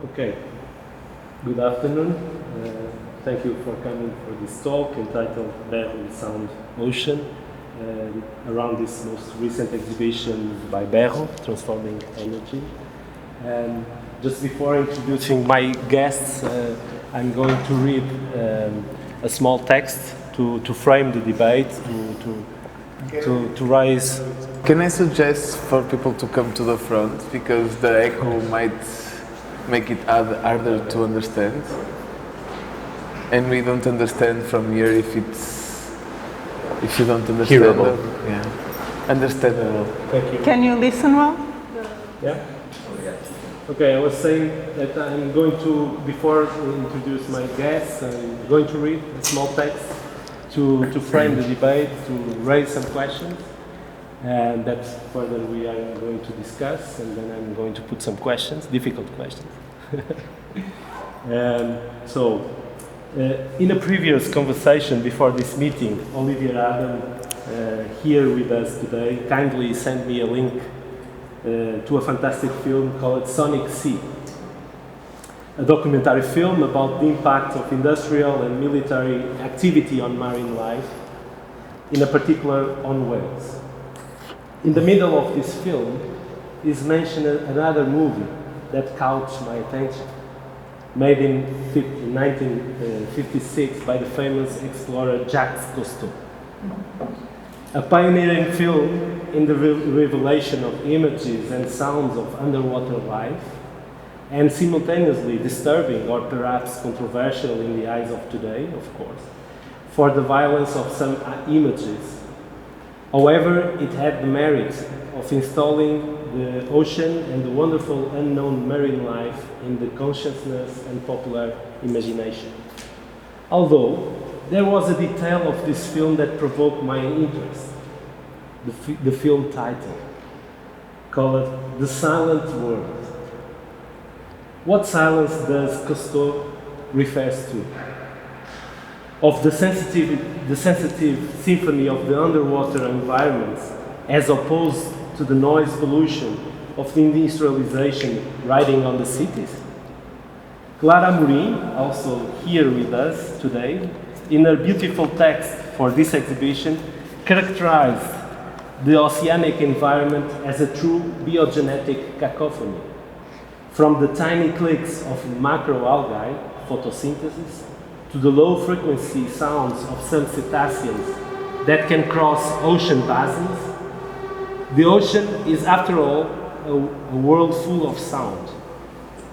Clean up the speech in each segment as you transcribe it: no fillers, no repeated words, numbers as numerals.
Okay, good afternoon. Thank you for coming for this talk entitled Berru Sound Ocean around this most recent exhibition by Berru, Transforming Energy. Just before introducing my guests, I'm going to read a small text to frame the debate, to raise. Can I suggest for people to come to the front because the echo might make it harder to understand, and we don't understand from here if you don't understand. Hearable. Understandable. Thank you. Can you listen well? Yeah. Okay, I was saying that I'm going to, before we introduce my guests, I'm going to read a small text to frame the debate, to raise some questions, and that further we are going to discuss, and then I'm going to put some questions, difficult questions. In a previous conversation before this meeting, Olivier Adam, here with us today, kindly sent me a link to a fantastic film called Sonic Sea, a documentary film about the impact of industrial and military activity on marine life, in a particular on whales. In the middle of this film is mentioned another movie that caught my attention, made in 1956 by the famous explorer Jacques Cousteau. A pioneering film in the revelation of images and sounds of underwater life, and simultaneously disturbing or perhaps controversial in the eyes of today, of course, for the violence of some images. However, it had the merit of installing the ocean and the wonderful unknown marine life in the consciousness and popular imagination. Although, there was a detail of this film that provoked my interest. The film title, called The Silent World. What silence does Cousteau refers to? Of the sensitive symphony of the underwater environments, as opposed to the noise pollution of the industrialization riding on the cities? Clara Amorim, also here with us today, in her beautiful text for this exhibition, characterized the oceanic environment as a true biogenetic cacophony, from the tiny clicks of macroalgae, photosynthesis, to the low-frequency sounds of some cetáceos that can cross ocean basins. The ocean is, after all, a world full of sound.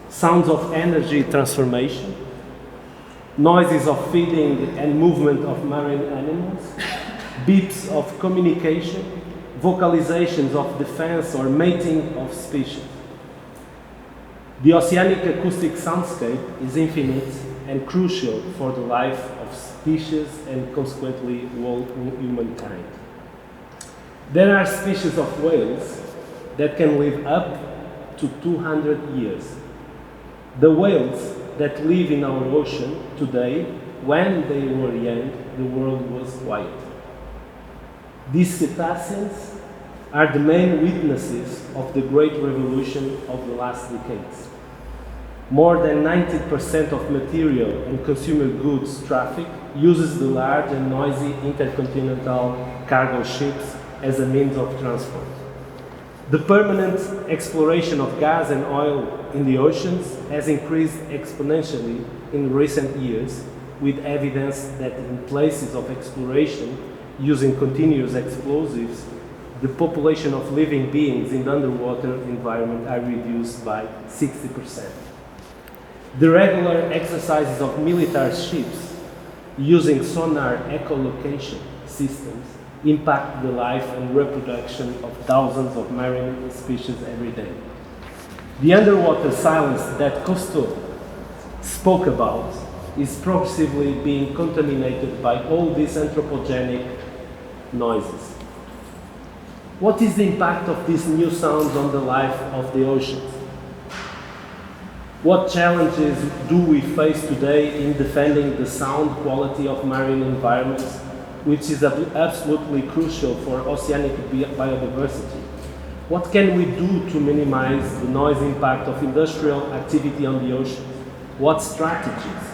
Sounds of energy transformation, noises of feeding and movement of marine animals, beeps of communication, vocalizations of defense or mating of species. The oceanic acoustic soundscape is infinite and crucial for the life of species and consequently all humankind. There are species of whales that can live up to 200 years. The whales that live in our ocean today, when they were young, the world was quiet. These cetáceans are the main witnesses of the great revolution of the last decades. More than 90% of material and consumer goods traffic uses the large and noisy intercontinental cargo ships as a means of transport. The permanent exploration of gas and oil in the oceans has increased exponentially in recent years, with evidence that in places of exploration using continuous explosives, the population of living beings in the underwater environment are reduced by 60%. The regular exercises of military ships using sonar echolocation systems impact the life and reproduction of thousands of marine species every day. The underwater silence that Cousteau spoke about is progressively being contaminated by all these anthropogenic noises. What is the impact of these new sounds on the life of the oceans? What challenges do we face today in defending the sound quality of marine environments, which is absolutely crucial for oceanic biodiversity? What can we do to minimize the noise impact of industrial activity on the ocean? What strategies?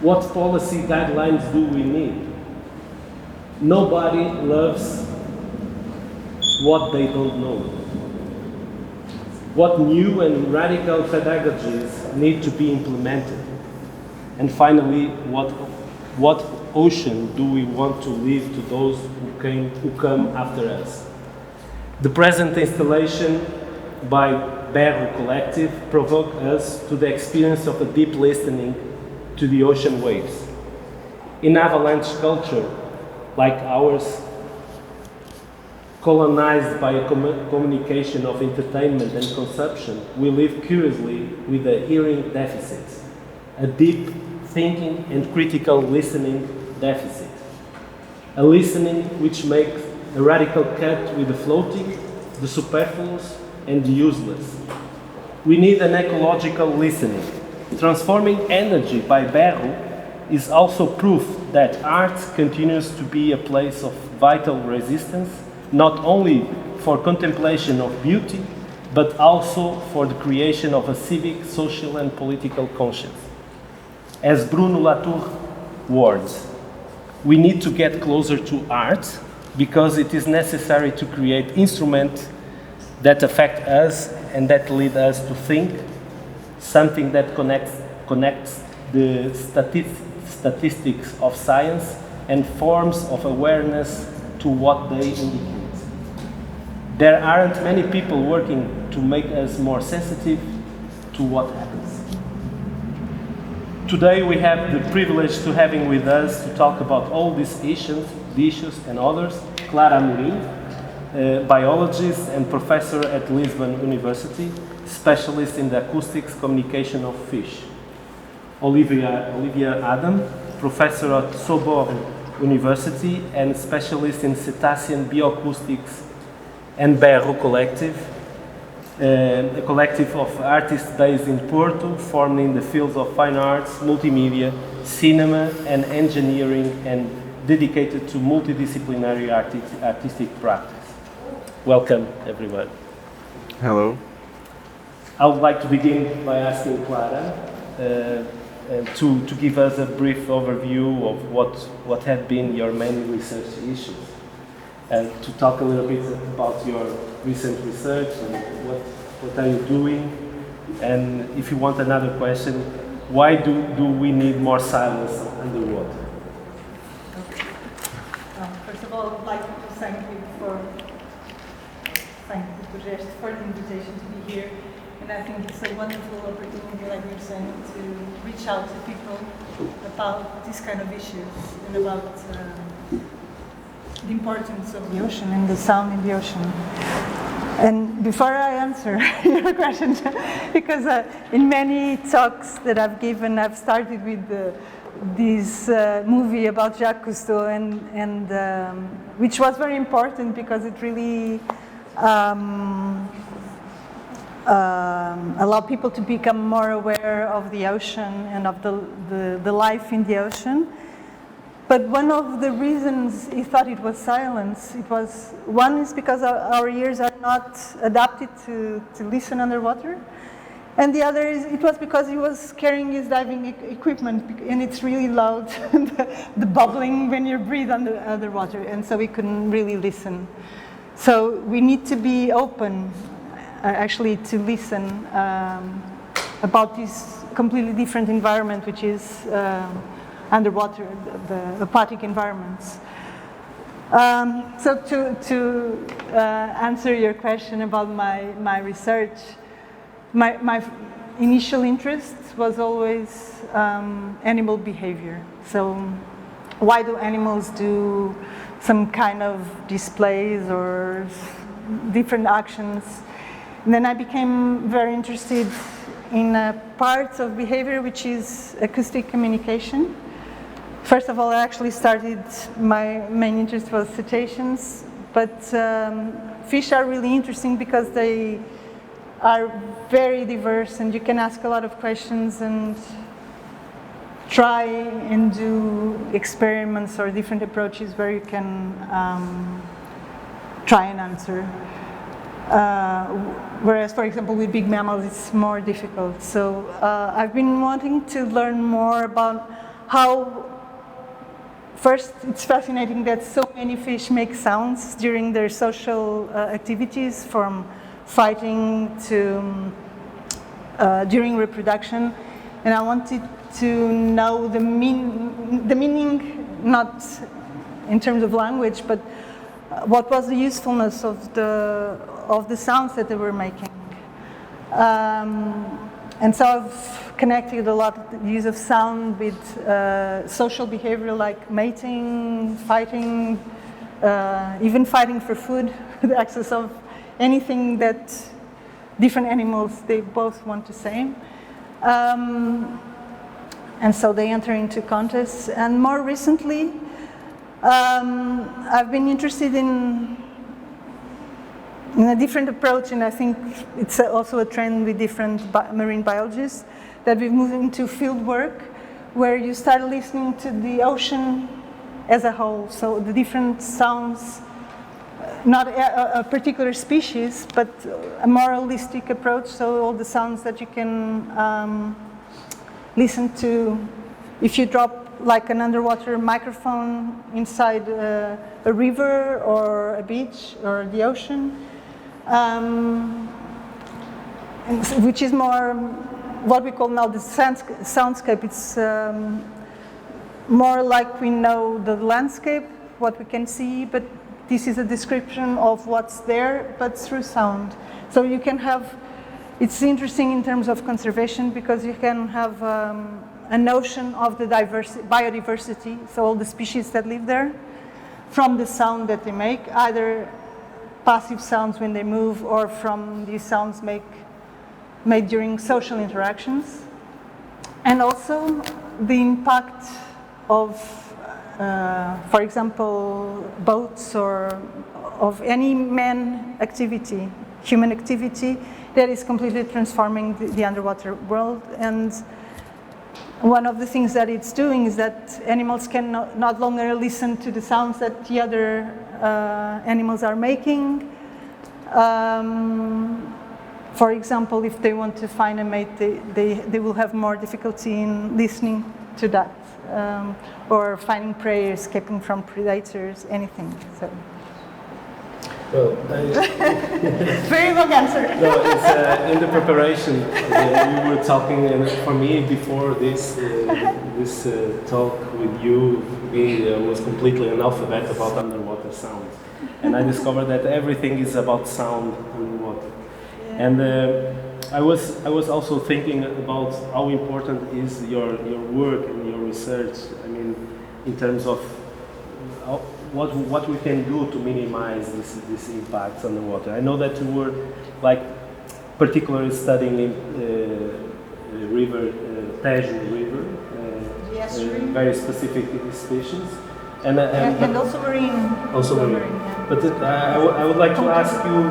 What policy guidelines do we need? Nobody loves what they don't know. What new and radical pedagogies need to be implemented? And finally, what ocean do we want to leave to those who come after us? The present installation by Berru collective provoked us to the experience of a deep listening to the ocean waves. In avalanche culture, like ours, colonized by a communication of entertainment and consumption, we live curiously with a hearing deficit, a deep thinking and critical listening deficit. A listening which makes a radical cut with the floating, the superfluous, and the useless. We need an ecological listening. Transforming energy by Berru is also proof that art continues to be a place of vital resistance, not only for contemplation of beauty, but also for the creation of a civic, social, and political conscience. As Bruno Latour warns, we need to get closer to art because it is necessary to create instruments that affect us and that lead us to think, something that connects the statistics of science and forms of awareness to what they indicate. There aren't many people working to make us more sensitive to what happens. Today we have the privilege to having with us to talk about all these issues and others, Clara Amorim, biologist and professor at Lisbon University, specialist in the acoustics communication of fish. Olivier Adam, professor at Sorbonne University and specialist in cetacean bioacoustics, and Berru collective, a collective of artists based in Porto, formed in the fields of fine arts, multimedia, cinema, and engineering, and dedicated to multidisciplinary artistic practice. Welcome, everyone. Hello. I would like to begin by asking Clara to give us a brief overview of what have been your main research issues, and to talk a little bit about your recent research and what are you doing, and if you want another question, why do we need more silence underwater? Okay. First of all, I would like to thank you Culturgest for the invitation to be here. And I think it's a wonderful opportunity, like you're saying, to reach out to people about these kind of issues and about the importance of the ocean and the sound in the ocean. And before I answer your question, because in many talks that I've given, I've started with this movie about Jacques Cousteau, and which was very important because it really allow people to become more aware of the ocean and of the life in the ocean. But one of the reasons he thought it was silence, one is because our ears are not adapted to listen underwater. And the other is, it was because he was carrying his diving equipment, and it's really loud, the bubbling when you breathe underwater, and so we couldn't really listen. So we need to be open, actually, to listen about this completely different environment, which is underwater, the aquatic environments. So to answer your question about my research, my initial interest was always animal behavior. So why do animals do some kind of displays or different actions? And then I became very interested in parts of behavior, which is acoustic communication. First of all, I actually started, my main interest was cetaceans, but fish are really interesting because they are very diverse and you can ask a lot of questions and try and do experiments or different approaches where you can try and answer. Whereas, for example, with big mammals, it's more difficult. So I've been wanting to learn more about how, first, it's fascinating that so many fish make sounds during their social activities, from fighting to during reproduction. And I wanted to know the meaning, not in terms of language, but what was the usefulness of the sounds that they were making. And so I've connected a lot the use of sound with social behavior like mating, fighting, even fighting for food, the access of anything that different animals, they both want the same. And so they enter into contests. And more recently, I've been interested in a different approach, and I think it's also a trend with different marine biologists, that we've moved into field work, where you start listening to the ocean as a whole. So the different sounds, not a particular species, but a more holistic approach. So all the sounds that you can listen to, if you drop like an underwater microphone inside a river or a beach or the ocean, which is more what we call now the soundscape. It's more like we know the landscape, what we can see, but this is a description of what's there, but through sound. So you can have, it's interesting in terms of conservation, because you can have a notion of the biodiversity, so all the species that live there, from the sound that they make, either passive sounds when they move, or from these sounds made during social interactions. And also the impact of, for example, boats or of any man activity, human activity, that is completely transforming the underwater world. And one of the things that it's doing is that animals can not longer listen to the sounds that the other animals are making. For example, if they want to find a mate, they will have more difficulty in listening to that, or finding prey, escaping from predators, anything. So. Well, very long answer. No, it's, in the preparation, we were talking, and for me, before this talk with you, I was completely analphabet about underwater sounds, and I discovered that everything is about sound underwater. Yeah. And I was also thinking about how important is your work and your research. I mean, in terms of what we can do to minimize this impact on the water. I know that you were like particularly studying in river, Tejo River, yes, very specific species, and also marine. Also marine. Yeah. But I would like to ask you,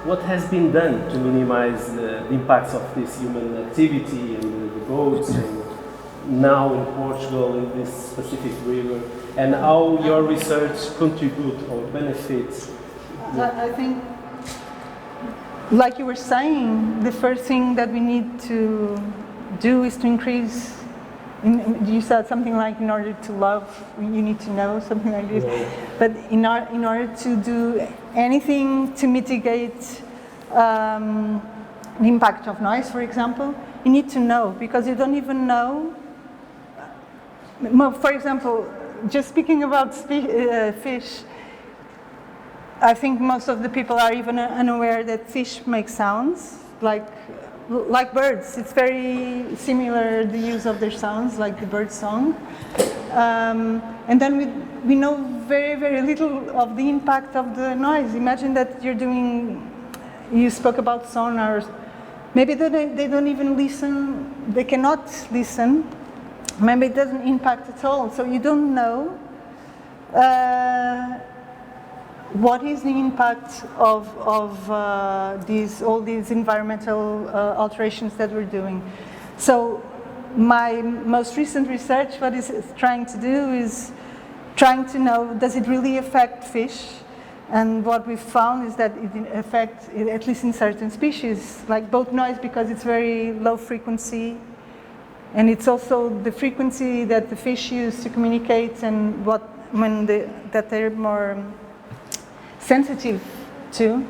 what has been done to minimize the impacts of this human activity and the boats, and now in Portugal in this specific river, and how your research contributes or benefits? I think, like you were saying, the first thing that we need to do is to increase. You said something like, in order to love, you need to know, something like this. Yeah. But in order to do anything to mitigate the impact of noise, for example, you need to know, because you don't even know. For example, just speaking about fish, I think most of the people are even unaware that fish make sounds, like birds. It's very similar, the use of their sounds, like the bird song. And then we know very, very little of the impact of the noise. Imagine that you spoke about sonars. Maybe they don't even listen, they cannot listen. Maybe it doesn't impact at all. So you don't know what is the impact of all these environmental alterations that we're doing. So my most recent research, what it's trying to do is trying to know, does it really affect fish? And what we found is that it affects, at least in certain species, like both noise because it's very low frequency, and it's also the frequency that the fish use to communicate, and that they're more sensitive to.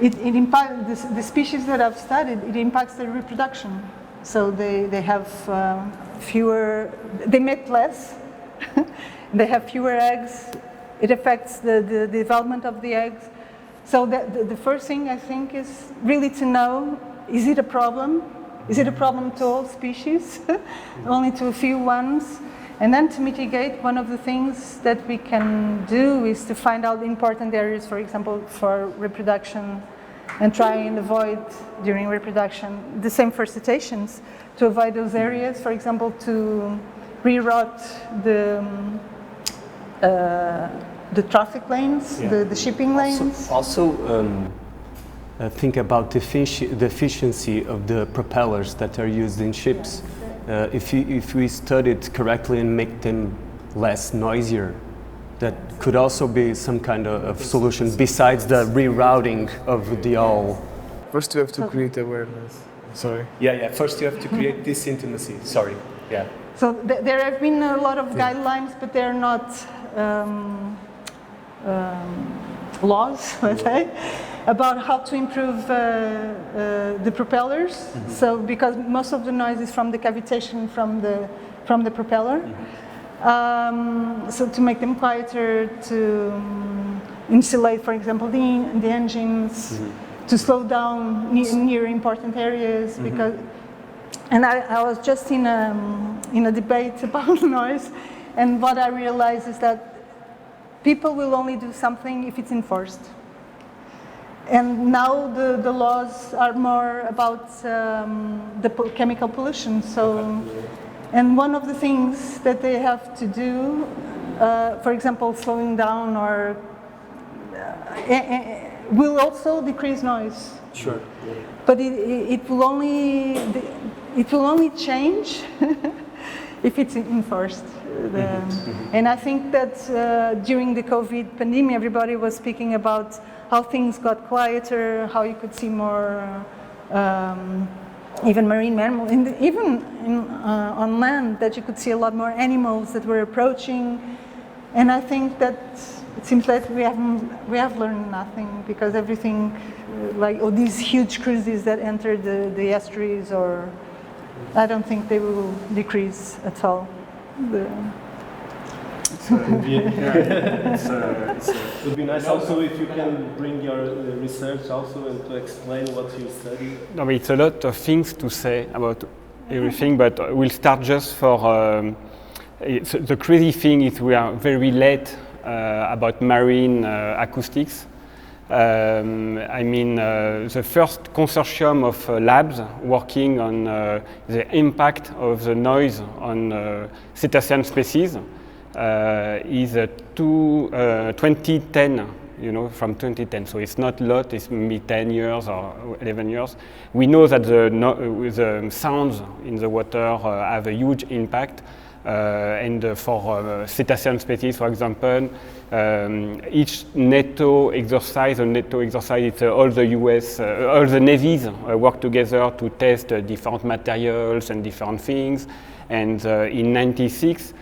It impacts the species that I've studied. It impacts their reproduction, so they have fewer. They make less. They have fewer eggs. It affects the development of the eggs. So the first thing I think is really to know: is it a problem? Is it a problem to all species, only to a few ones? And then to mitigate, one of the things that we can do is to find out important areas, for example, for reproduction, and try and avoid during reproduction. The same for cetaceans, to avoid those areas, for example, to reroute the traffic lanes, the shipping lanes. Also think about the efficiency of the propellers that are used in ships. If we study it correctly and make them less noisier, that could also be some kind of solution besides the rerouting of the all. First, you have to create awareness. Sorry. Yeah. First, you have to create this intimacy. Sorry. Yeah. So there have been a lot of guidelines, but they're not laws, let's say, about how to improve the propellers. Mm-hmm. So because most of the noise is from the cavitation from the propeller. Mm-hmm. So to make them quieter, to insulate, for example, the engines, mm-hmm. to slow down near important areas, mm-hmm. because. And I was just in a debate about noise, and what I realized is that people will only do something if it's enforced. And now the laws are more about the chemical pollution. So, and one of the things that they have to do, for example, slowing down or will also decrease noise. Sure. But it will only change if it's enforced. And I think that during the COVID pandemic, everybody was speaking about how things got quieter, how you could see more, even marine mammals, on land, that you could see a lot more animals that were approaching. And I think that it seems like we have learned nothing, because everything, like these huge cruises that enter the estuaries, or I don't think they will decrease at all. It would be nice also if you can bring your research also and to explain what you study. No, it's a lot of things to say about everything, but we'll start just for the crazy thing is we are very late about marine acoustics. The first consortium of labs working on the impact of the noise on cetacean species is 2010, from 2010. So it's not a lot, it's maybe 10 years or 11 years. We know that the sounds in the water have a huge impact. And for cetacean species, for example, each NATO exercise, it's all the US, all the navies work together to test different materials and different things. And in '96,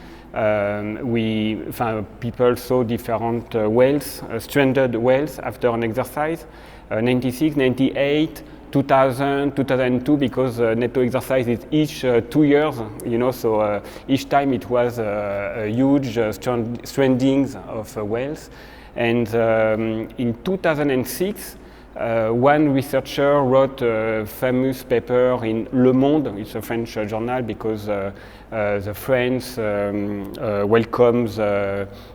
people saw different whales, stranded whales after an exercise. 96, 98, 2000, 2002, because NATO exercise is each 2 years, so each time it was a huge strandings of whales. And in 2006, one researcher wrote a famous paper in Le Monde, it's a French journal, because the France welcomes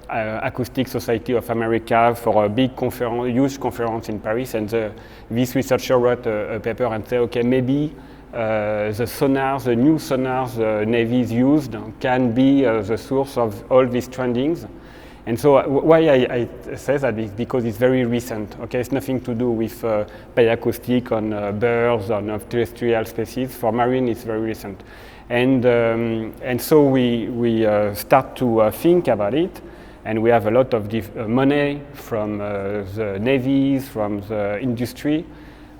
Acoustic Society of America for a big conference, huge conference in Paris, and this researcher wrote a paper and said, okay, maybe the new sonars navies used can be the source of all these strandings. And so why I say that is because it's very recent. Okay, it's nothing to do with bioacoustic on birds or on terrestrial species. For marine, it's very recent. And so we start to think about it. and we have a lot of money from the navies, from the industry,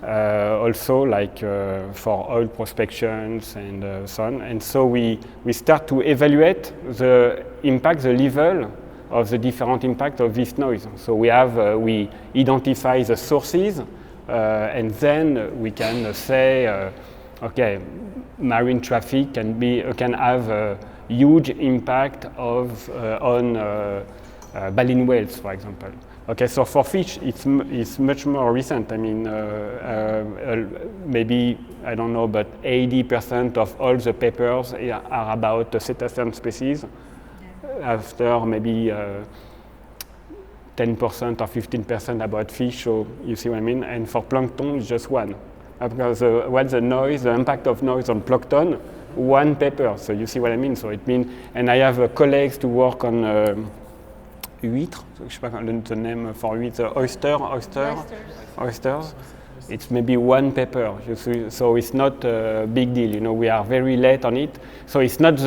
also like for oil prospections and so on. And so we start to evaluate the impact, the level of the different impact of this noise. So we identify the sources, and then we can say, okay, marine traffic can have a huge impact on baleen whales, for example. Okay, so for fish, it's much more recent. I mean, maybe, I don't know, but 80% of all the papers are about cetacean species. After maybe 10% or 15% about fish, so you see what I mean? And for plankton, it's just one. Because what's the noise, the impact of noise on plankton? One paper, so you see what I mean? So it means, and I have colleagues to work on huîtres, je sais pas the name for huîtres, oysters. It's maybe one paper, you see, so it's not a big deal. You know, we are very late on it, so it's not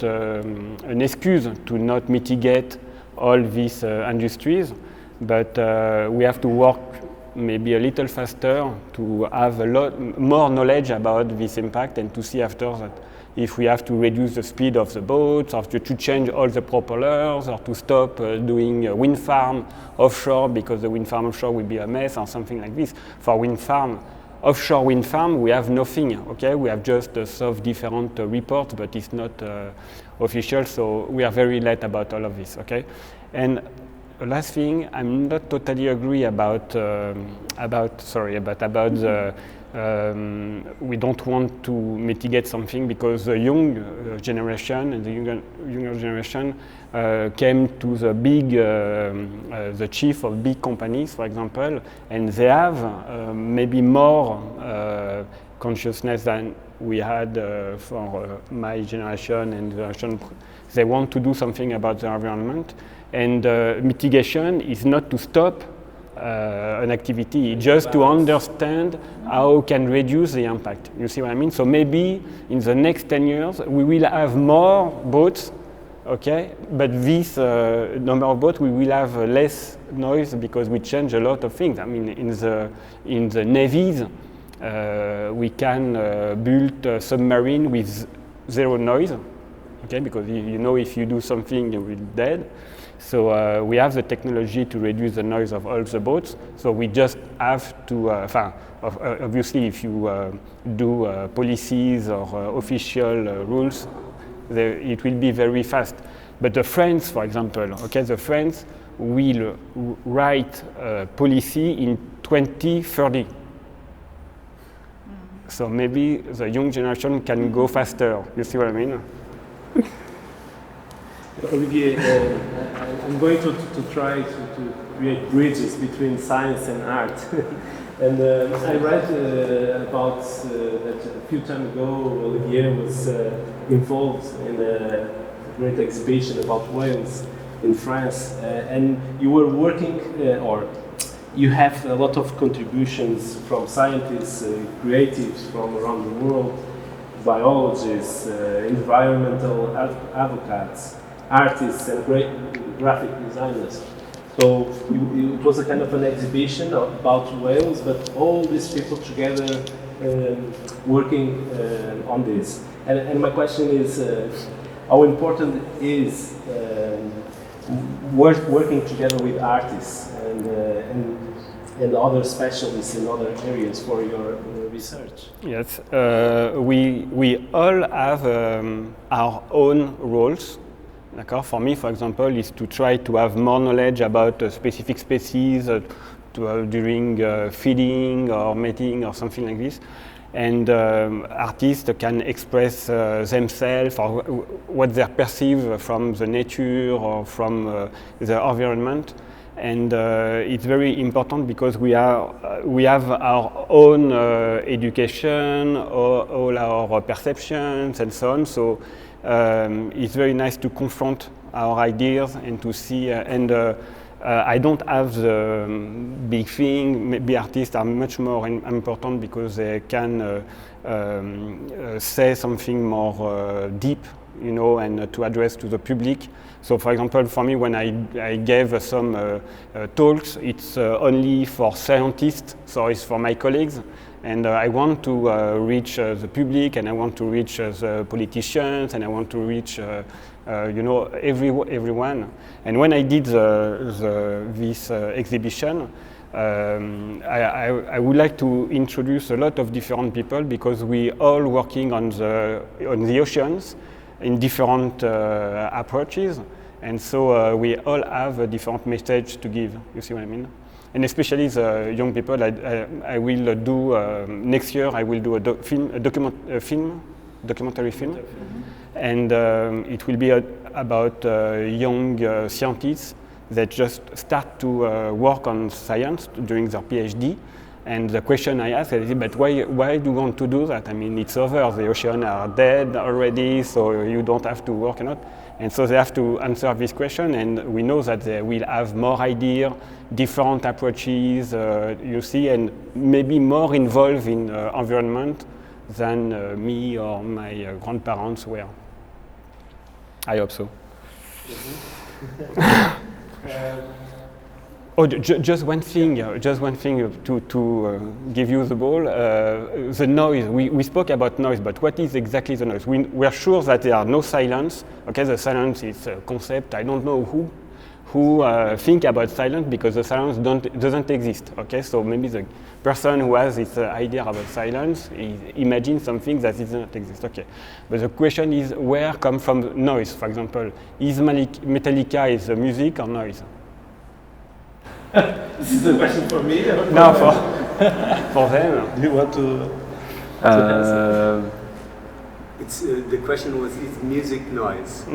an excuse to not mitigate all these industries, but we have to work maybe a little faster to have a lot more knowledge about this impact and to see after that if we have to reduce the speed of the boats or to change all the propellers or to stop doing a wind farm offshore because the wind farm offshore will be a mess or something like this. For wind farm, offshore wind farm, we have nothing, okay? We have just some different reports, but it's not official, so we are very late about all of this, okay? And last thing, I'm not totally agree about the we don't want to mitigate something because the young generation and the younger generation came to the big, the chief of big companies, for example, and they have maybe more consciousness than we had for my generation and the generation. They want to do something about the environment, and mitigation is not to stop an activity, just to understand how can reduce the impact. You see what I mean? So maybe in the next 10 years we will have more boats, okay? But this number of boats we will have less noise because we change a lot of things. I mean, in the navies we can build a submarine with zero noise, okay? Because you know if you do something you will be dead. So we have the technology to reduce the noise of all the boats. So we just have to, obviously if you do policies or official rules, it will be very fast. But the French, for example, okay, the French will write policy in 2030. So maybe the young generation can go faster. You see what I mean? Olivier, I'm going to try to create bridges between science and art. And I read about that a few times ago Olivier was involved in a great exhibition about whales in France, and you were working, or you have a lot of contributions from scientists, creatives from around the world, biologists, environmental advocates, artists and great graphic designers. So it was a kind of an exhibition about whales, but all these people together working on this. And my question is, how important is working together with artists and other specialists in other areas for your research? Yes, we all have our own roles. For me, for example, is to try to have more knowledge about a specific species during feeding or mating or something like this. And artists can express themselves or what they perceive from the nature or from the environment. And it's very important because we have our own education, all our perceptions and so on. So it's very nice to confront our ideas and to see. I don't have the big thing. Maybe artists are much more important because they can say something more deep you know, and to address to the public. So, for example, for me, when I gave some talks, it's only for scientists, so it's for my colleagues. And I want to reach the public, and I want to reach the politicians, and I want to reach, you know, everyone. And when I did this exhibition, I would like to introduce a lot of different people, because we all working on the oceans in different approaches, and so we all have a different message to give. You see what I mean? And especially the young people, I will do next year. I will do a documentary film, and it will be about young scientists that just start to work on science during their PhD. And the question I ask is, but why do you want to do that? I mean, it's over, the oceans are dead already, so you don't have to work a lot. And so they have to answer this question, and we know that they will have more ideas, different approaches, you see, and maybe more involved in environment than me or my grandparents were. I hope so. Oh, just one thing to give you the ball. The noise. We spoke about noise, but what is exactly the noise? We are sure that there are no silence. Okay, the silence is a concept. I don't know who think about silence, because the silence doesn't exist. Okay, so maybe the person who has this idea about silence imagines something that doesn't exist. Okay, but the question is, where come from noise? For example, is Metallica is music or noise? This is a question for me? Or No, for them. Do you want to answer? It's, the question was, is music noise?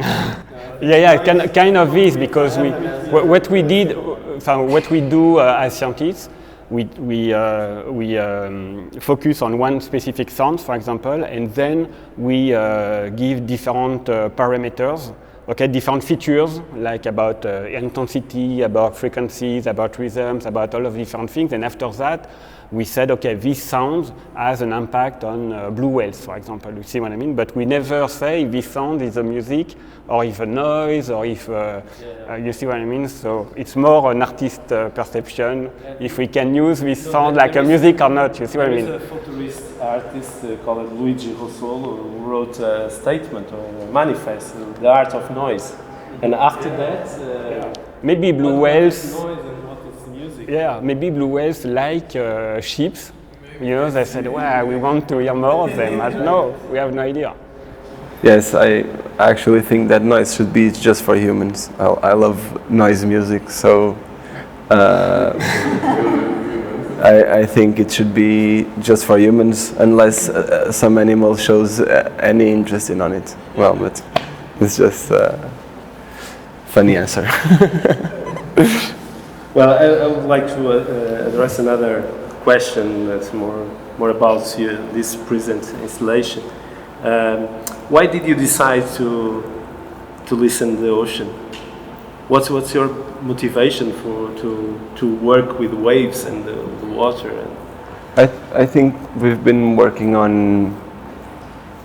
Yeah, kind of this, because what we do as scientists, we focus on one specific sound, for example, and then we give different parameters. Okay, different features, like about intensity, about frequencies, about rhythms, about all of different things. And after that, we said, okay, this sound has an impact on blue whales, for example. You see what I mean? But we never say this sound is a music, or if a noise, or if you see what I mean? So it's more an artist perception, if we can use this sound like a music or not. You see what I mean? There is a futurist artist called Luigi Russolo, who wrote a statement or a manifest, The Art of Noise. And after that, maybe blue whales. Noise and what is music? Yeah, maybe blue whales like ships. You know, they said, well, we want to hear more of them. But no, we have no idea. Yes, I actually think that noise should be just for humans. I love noise music, so I think it should be just for humans, unless some animal shows any interest in on it. Well, but it's just a funny answer. Well, I would like to address another question that's more about this present installation. Why did you decide to listen to the ocean? What's your motivation to work with waves and the water? I think we've been working on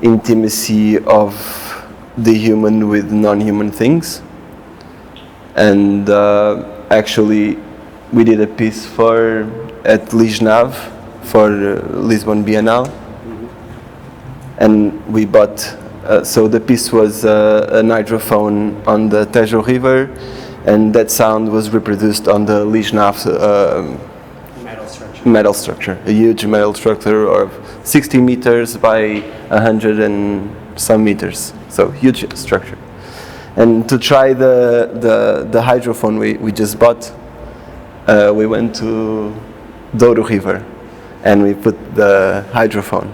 intimacy of the human with non-human things, and actually we did a piece at Lisnave for Lisbon Biennale, and we bought. So the piece was an hydrophone on the Tejo River, and that sound was reproduced on the Lisnave metal structure, a huge metal structure of 60 meters by 100 and some meters, so huge structure. And to try the hydrophone we just bought, we went to Douro River, and we put the hydrophone,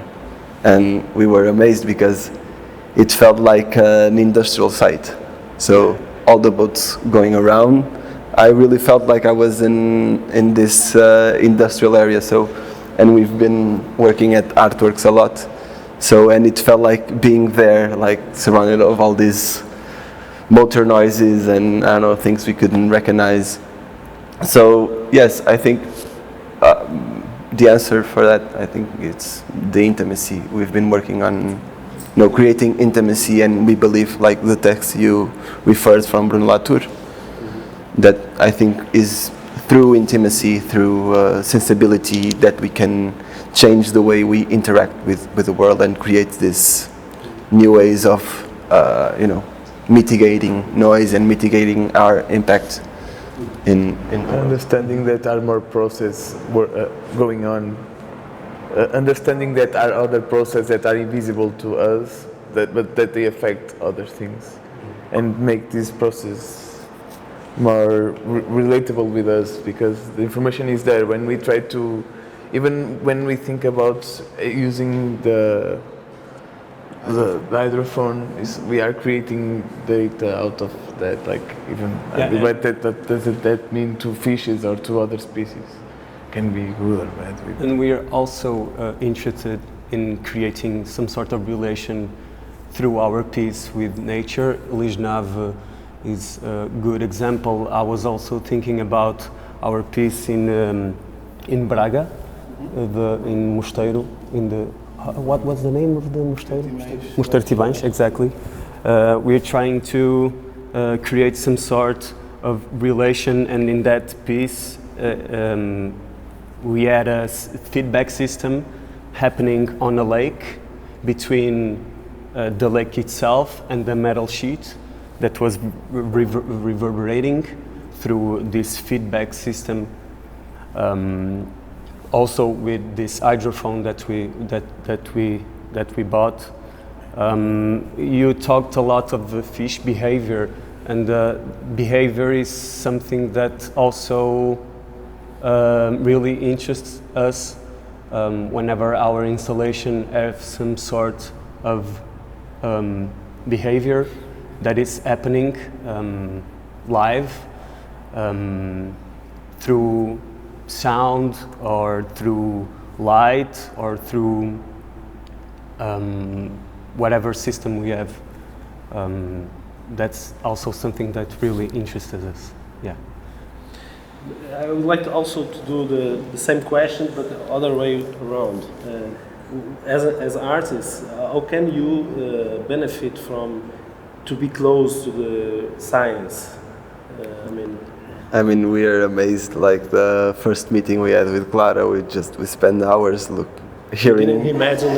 and we were amazed because it felt like an industrial site. So all the boats going around, I really felt like I was in this industrial area. So, and we've been working at artworks a lot. So, and it felt like being there, like surrounded of all these motor noises and I don't know, things we couldn't recognize. So yes, I think the answer for that, I think it's the intimacy. We've been working on creating intimacy, and we believe, like the text you referred from Bruno Latour, that I think is through intimacy, through sensibility, that we can change the way we interact with the world and create this new ways of, mitigating noise and mitigating our impact in understanding that are more processes going on, understanding that are other processes that are invisible to us, but that they affect other things, and make this process more relatable with us, because the information is there. When we try to, even when we think about using the hydrophone, we are creating data out of that. Like even what does that mean to fishes or to other species? Can be good or bad. And we are also interested in creating some sort of relation through our piece with nature. Lijnave is a good example. I was also thinking about our piece in Braga, in Mosteiro, in the what was the name of the Mosteiro? Mosteiro Tibães, exactly. We're trying to create some sort of relation, and in that piece we had a feedback system happening on a lake between the lake itself and the metal sheet that was reverberating through this feedback system. Also with this hydrophone that we bought. You talked a lot of the fish behavior, and behavior is something that also really interests us whenever our installation has some sort of behavior that is happening live through sound or through light or through whatever system we have. That's also something that really interested us. Yeah. I would like to also to do the same question, but the other way around. As artists, how can you benefit from to be close to the science? I mean, we are amazed. Like the first meeting we had with Clara, we spent hours hearing. Didn't imagine.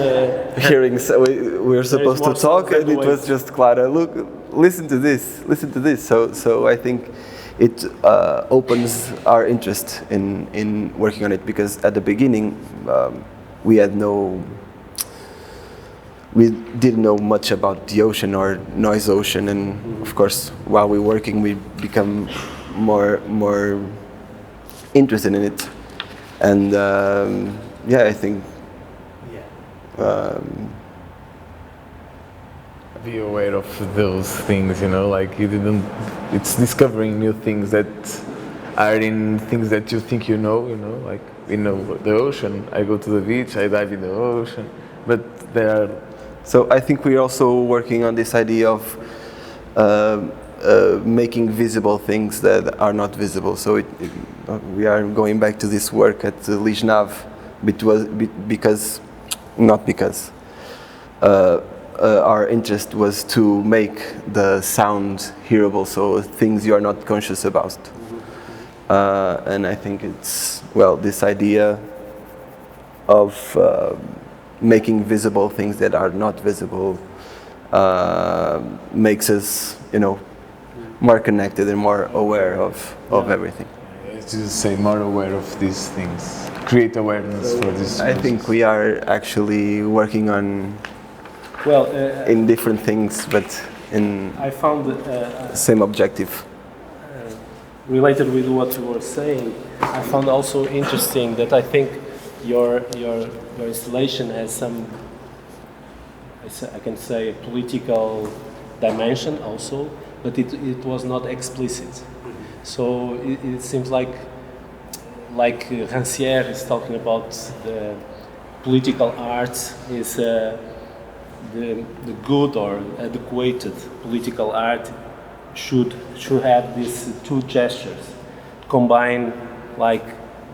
Hearing. So we were supposed to talk, and it was just Clara. Look, listen to this. So I think it opens our interest in working on it, because at the beginning we didn't know much about the ocean or noise ocean, and of course while we're working we become more interested in it, and I think be aware of those things, like it's discovering new things that are in things that you think like the ocean. I go to the beach, I dive in the ocean, but there are. So I think we're also working on this idea of making visible things that are not visible. So we are going back to this work at Lijnave, because our interest was to make the sound hearable, so things you are not conscious about. And I think it's, this idea of making visible things that are not visible makes us, more connected and more aware of everything. To say more aware of these things, create awareness for this. I think we are actually working on in different things, but I found the same objective. Related with what you were saying, I found also interesting that I think your installation has some, I can say, a political dimension also, but it was not explicit. So it seems like Rancière is talking about the political art is the good or adequate political art should have these two gestures, combine like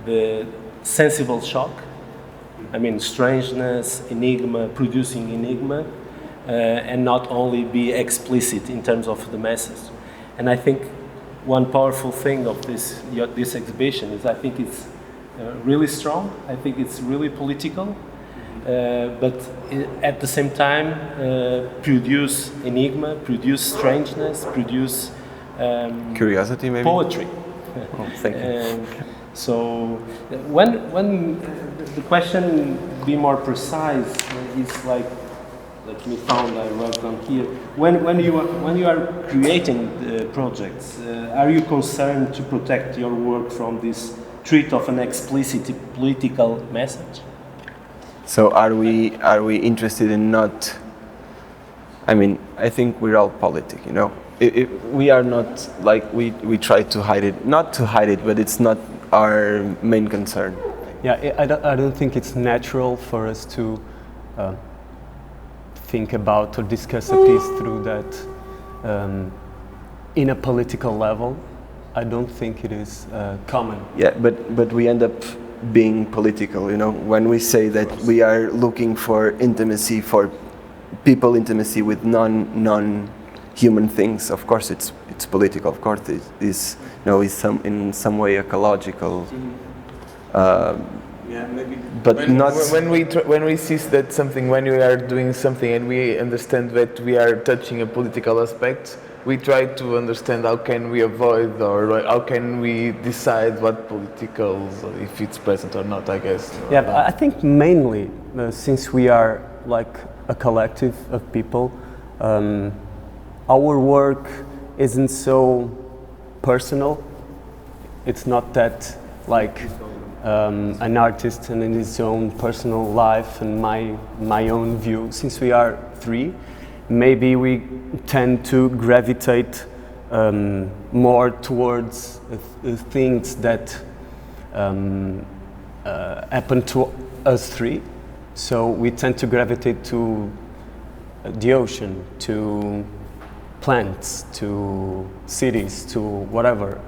the sensible shock, strangeness, enigma, producing enigma, and not only be explicit in terms of the message. And I think one powerful thing of this exhibition is I think it's really strong. I think it's really political, but at the same time produce enigma, produce strangeness, produce curiosity, maybe poetry. Oh, thank you. So when the question be more precise is like, let me found I wrote down here. When you are creating the projects, are you concerned to protect your work from this threat of an explicit political message? So are we interested in not? I mean, I think we're all politic, you know. We are not like we try to hide it, not to hide it, but it's not our main concern. Yeah, I don't think it's natural for us to think about or discuss a piece through that in a political level. I don't think it is common. Yeah, but we end up being political, you know, when we say that we are looking for intimacy, for people intimacy with non-human things. Of course, it's political. Of course, it is in some way ecological. Yeah, maybe. But when we see that something, when we are doing something, and we understand that we are touching a political aspect, we try to understand how can we avoid or how can we decide what political, if it's present or not, I guess. Yeah, but I think mainly since we are like a collective of people, our work isn't so personal. It's not that like an artist and in his own personal life and my own view. Since we are three, maybe we tend to gravitate more towards things that happen to us three. So we tend to gravitate to the ocean, to plants, to cities, to whatever.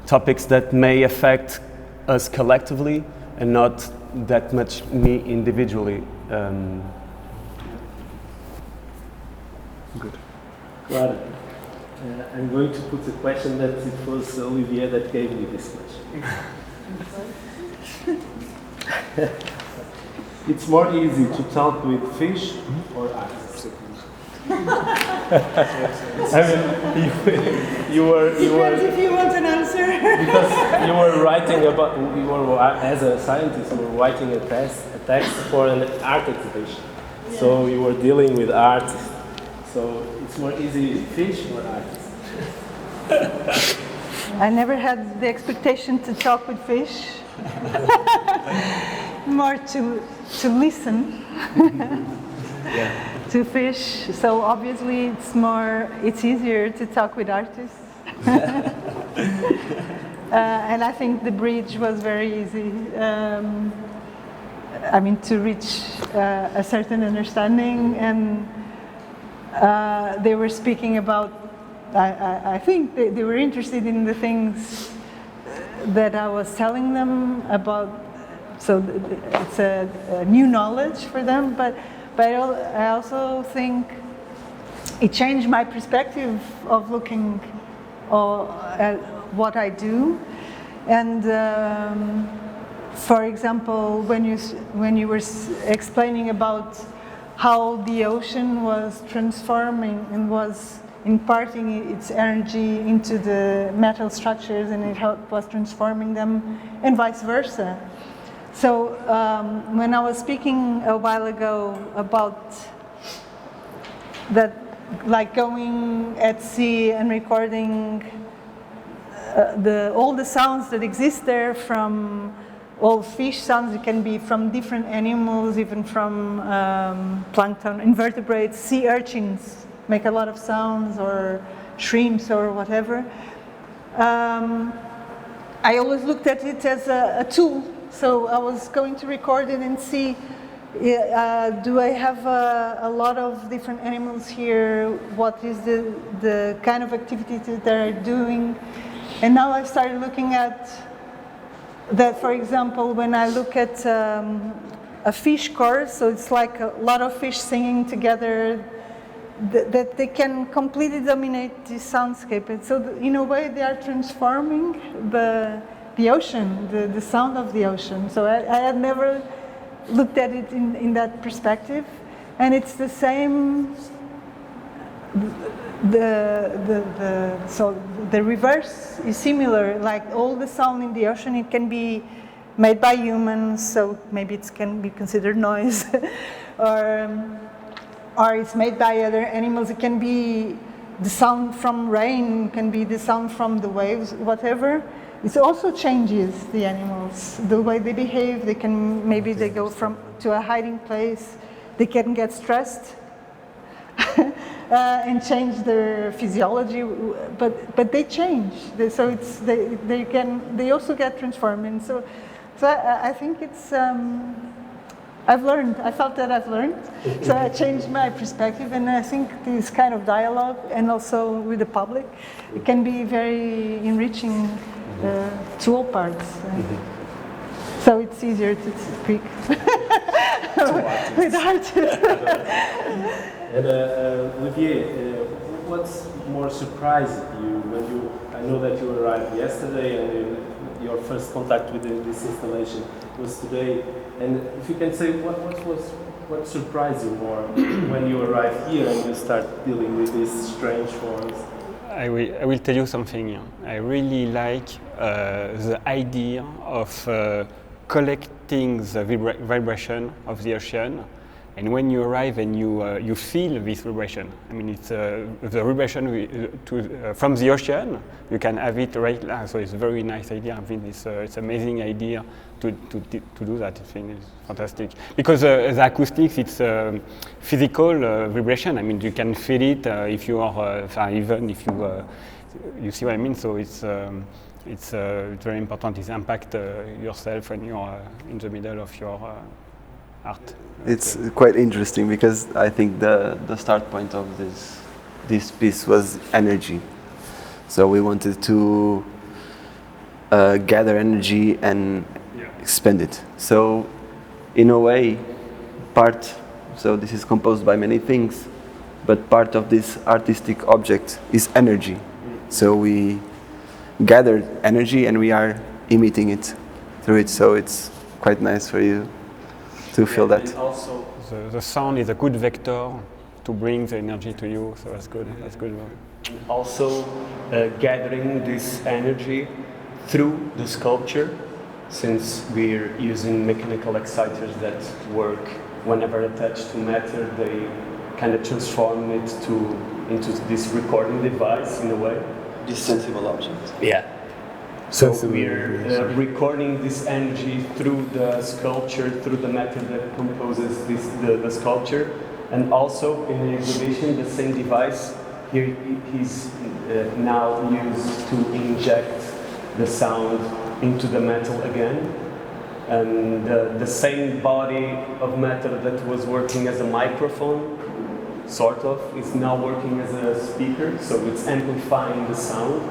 Topics that may affect us collectively and not that much me individually. Good. Clara, I'm going to put a question that it was Olivier that gave me this question. It's more easy to talk with fish or artists? I mean, you were. Depends if you want an answer. Because you were writing about, as a scientist, you were writing a text for an art exhibition. Yeah. So you were dealing with artists. So it's more easy fish or artists? I never had the expectation to talk with fish. More to listen. Yeah. To fish. So obviously it's easier to talk with artists. And I think the bridge was very easy. I mean, to reach a certain understanding, and they were speaking about, I think they were interested in the things that I was telling them about, so it's a new knowledge for them, but I also think it changed my perspective of looking at what I do. And for example, when you were explaining about how the ocean was transforming and was imparting its energy into the metal structures, and it was transforming them, and vice versa. So when I was speaking a while ago about that, like going at sea and recording all the sounds that exist there, from all fish sounds, it can be from different animals, even from plankton, invertebrates, sea urchins make a lot of sounds, or shrimps or whatever. I always looked at it as a tool. So I was going to record it and see, do I have a lot of different animals here? What is the kind of activity that they're doing? And now I started looking at that. For example, when I look at a fish chorus, so it's like a lot of fish singing together, that they can completely dominate the soundscape. And so in a way they are transforming the ocean, the sound of the ocean. So I had never looked at it in that perspective. And it's the same, so the reverse is similar, like all the sound in the ocean, it can be made by humans, so maybe it can be considered noise, or it's made by other animals. It can be the sound from rain, can be the sound from the waves, whatever. It also changes the animals, the way they behave. They can, maybe they go to a hiding place, they can get stressed and change their physiology, but they change. So it's they also get transformed. And so I think it's I've learned. I felt that I've learned. So I changed my perspective, and I think this kind of dialogue, and also with the public, it can be very enriching to all parts. So it's easier to speak with artists. And Olivier, what's more surprised you when you? I know that you arrived yesterday, and your first contact with this installation was today. And if you can say, what surprised you more when you arrived here and you start dealing with these strange forms? I will tell you something. I really like the idea of collecting the vibration of the ocean, and when you arrive and you feel this vibration. I mean, it's the vibration from the ocean. You can have it right now, so it's a very nice idea. I think it's an amazing idea to do that. I think it's fantastic because the acoustics, it's physical vibration. I mean, you can feel it if you are even if you see what I mean. So it's very important. It impact yourself when you're in the middle of your art. It's quite interesting because I think the start point of this piece was energy. So we wanted to gather energy and expand it. So in a way, so this is composed by many things, but part of this artistic object is energy. So we gathered energy and we are emitting it through it. So it's quite nice for you to feel that. And also, the sound is a good vector to bring the energy to you. So that's good. That's good. Also, gathering this energy through the sculpture, since we're using mechanical exciters that work whenever attached to matter, they kind of transform it into this recording device in a way. This sensible object. Yeah. So we're recording this energy through the sculpture, through the matter that composes the sculpture, and also in the exhibition, the same device here is now used to inject the sound into the metal again, and the same body of matter that was working as a microphone, sort of, is now working as a speaker, so it's amplifying the sound.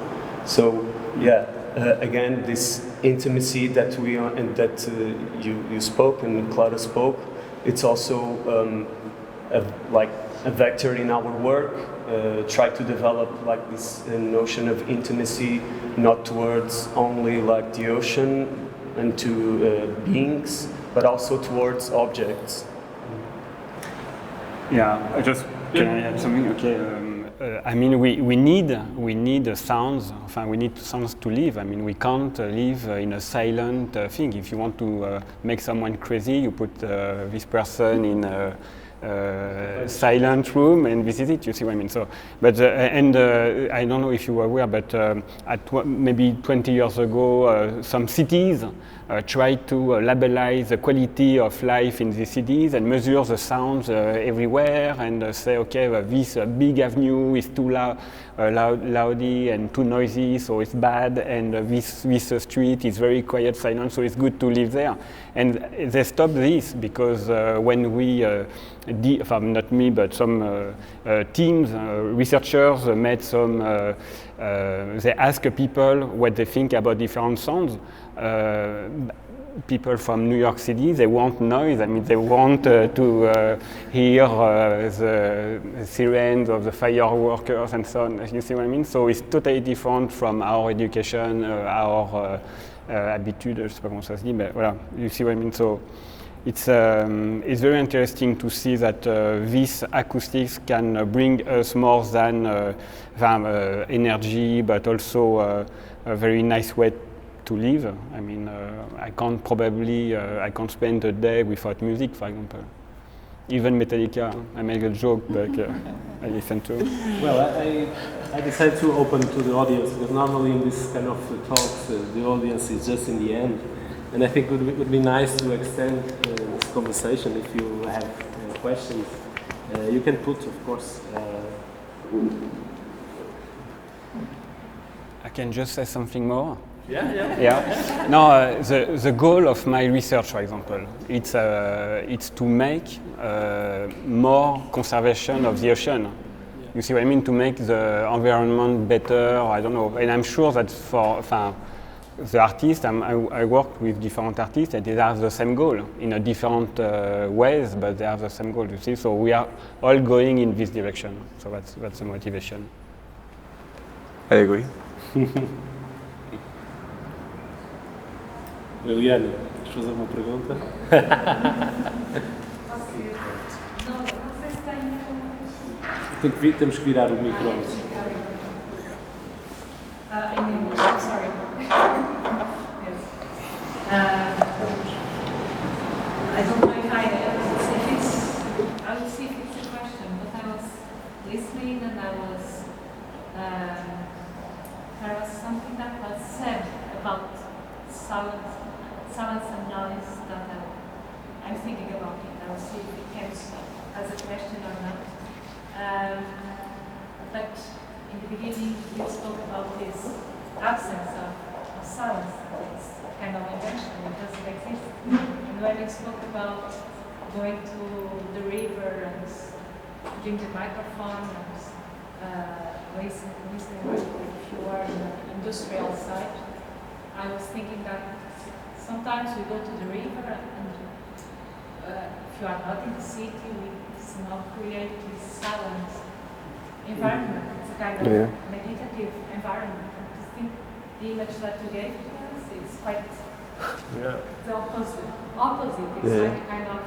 So yeah. Again, this intimacy that we are, and that you spoke and Clara spoke, it's also like a vector in our work. Try to develop like this notion of intimacy, not towards only like the ocean and to beings, but also towards objects. Yeah, can I add something? Okay. I mean, we need sounds. We need sounds to live. I mean, we can't live in a silent thing. If you want to make someone crazy, you put this person in a silent room, and this is it. You see what I mean? So, but I don't know if you were aware, but maybe 20 years ago, some cities tried to labelize the quality of life in the cities and measure the sounds everywhere and say, okay, this big avenue is too loudy and too noisy, so it's bad, and this street is very quiet, silent, so it's good to live there. And they stopped this because when we, not me, but some teams, researchers made some, they asked people what they think about different sounds. people from New York City, they want noise. I mean, they want to hear the sirens of the fireworkers and so on. You see what I mean? So it's totally different from our education, our habitude, je sais pas comment ça se dit, mais voilà, you see what I mean? So it's very interesting to see that these acoustics can bring us more than energy, but also a very nice way to live. I mean, I can't spend a day without music, for example. Even Metallica, I make a joke, but I listen to. Well, I decided to open to the audience because normally in this kind of talks, the audience is just in the end. And I think it would be nice to extend this conversation if you have questions. You can put, of course. I can just say something more. Yeah. No, the goal of my research, for example, it's to make more conservation of the ocean. You see what I mean? To make the environment better. I don't know, and I'm sure that for the artists, I work with different artists, and they have the same goal in a different ways, but they have the same goal. You see, so we are all going in this direction. So that's the motivation. I agree. Liliana, queres fazer uma pergunta? Temos que virar o microfone. Sorry. Yes. I don't know if I will see if it's a question, but I was listening and there was something that was said about silence and noise that I'm thinking about it. I will see if it counts as a question or not. But in the beginning, you spoke about this absence of silence. It's kind of invention, it doesn't exist. And when you spoke about going to the river and bring the microphone and listening if you are in an industrial site, I was thinking that sometimes we go to the river and if you are not in the city, we somehow create this silent environment. It's a kind of meditative environment. And I think the image that you gave to us is quite the opposite. It's like a kind of,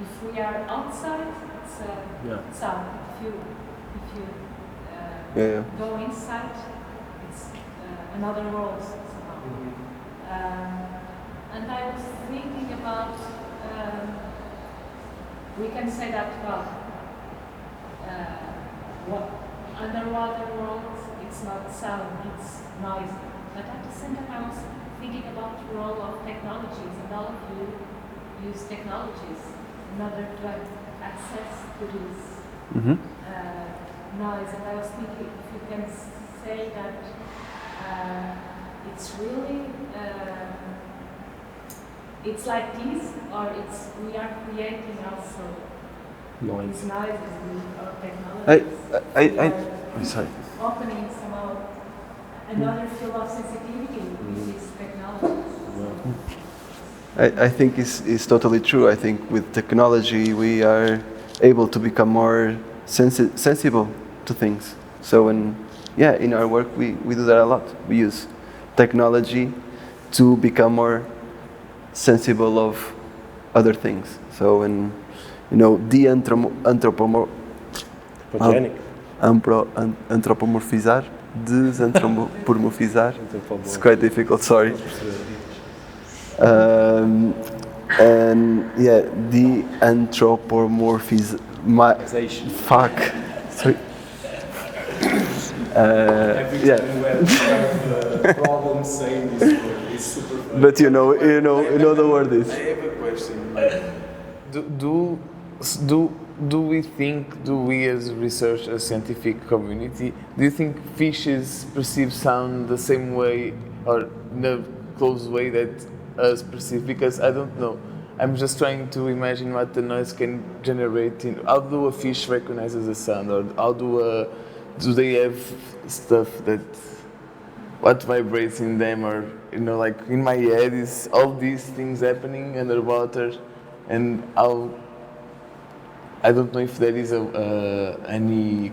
if we are outside, it's sound. If you go inside, it's another world somehow. And I was thinking about, we can say that, underwater world, it's not sound, it's noise. But at the same time, I was thinking about the role of technologies, and all of you use technologies in order to have access to this noise. And I was thinking if you can say that it's really, it's like this, or we are creating also these noises with our technologies. I'm sorry. Opening somehow another field of sensitivity with these technologies. I think it's totally true. I think with technology we are able to become more sensible to things. So in our work we do that a lot. We use technology to become more sensible of other things. So antropomorphizar, desantropomorphizar. It's quite difficult, sorry. De-anthropomorphization. Fuck. Sorry. Every time we have problems saying this word, it's super funny. But you know the word is. I have a question. Do we as research, as scientific community, do you think fishes perceive sound the same way or in a close way that us perceive? Because I don't know. I'm just trying to imagine what the noise can generate. How do a fish recognizes a sound, or how do they have stuff that what vibrates in them, or like in my head is all these things happening underwater, and how I don't know if there is any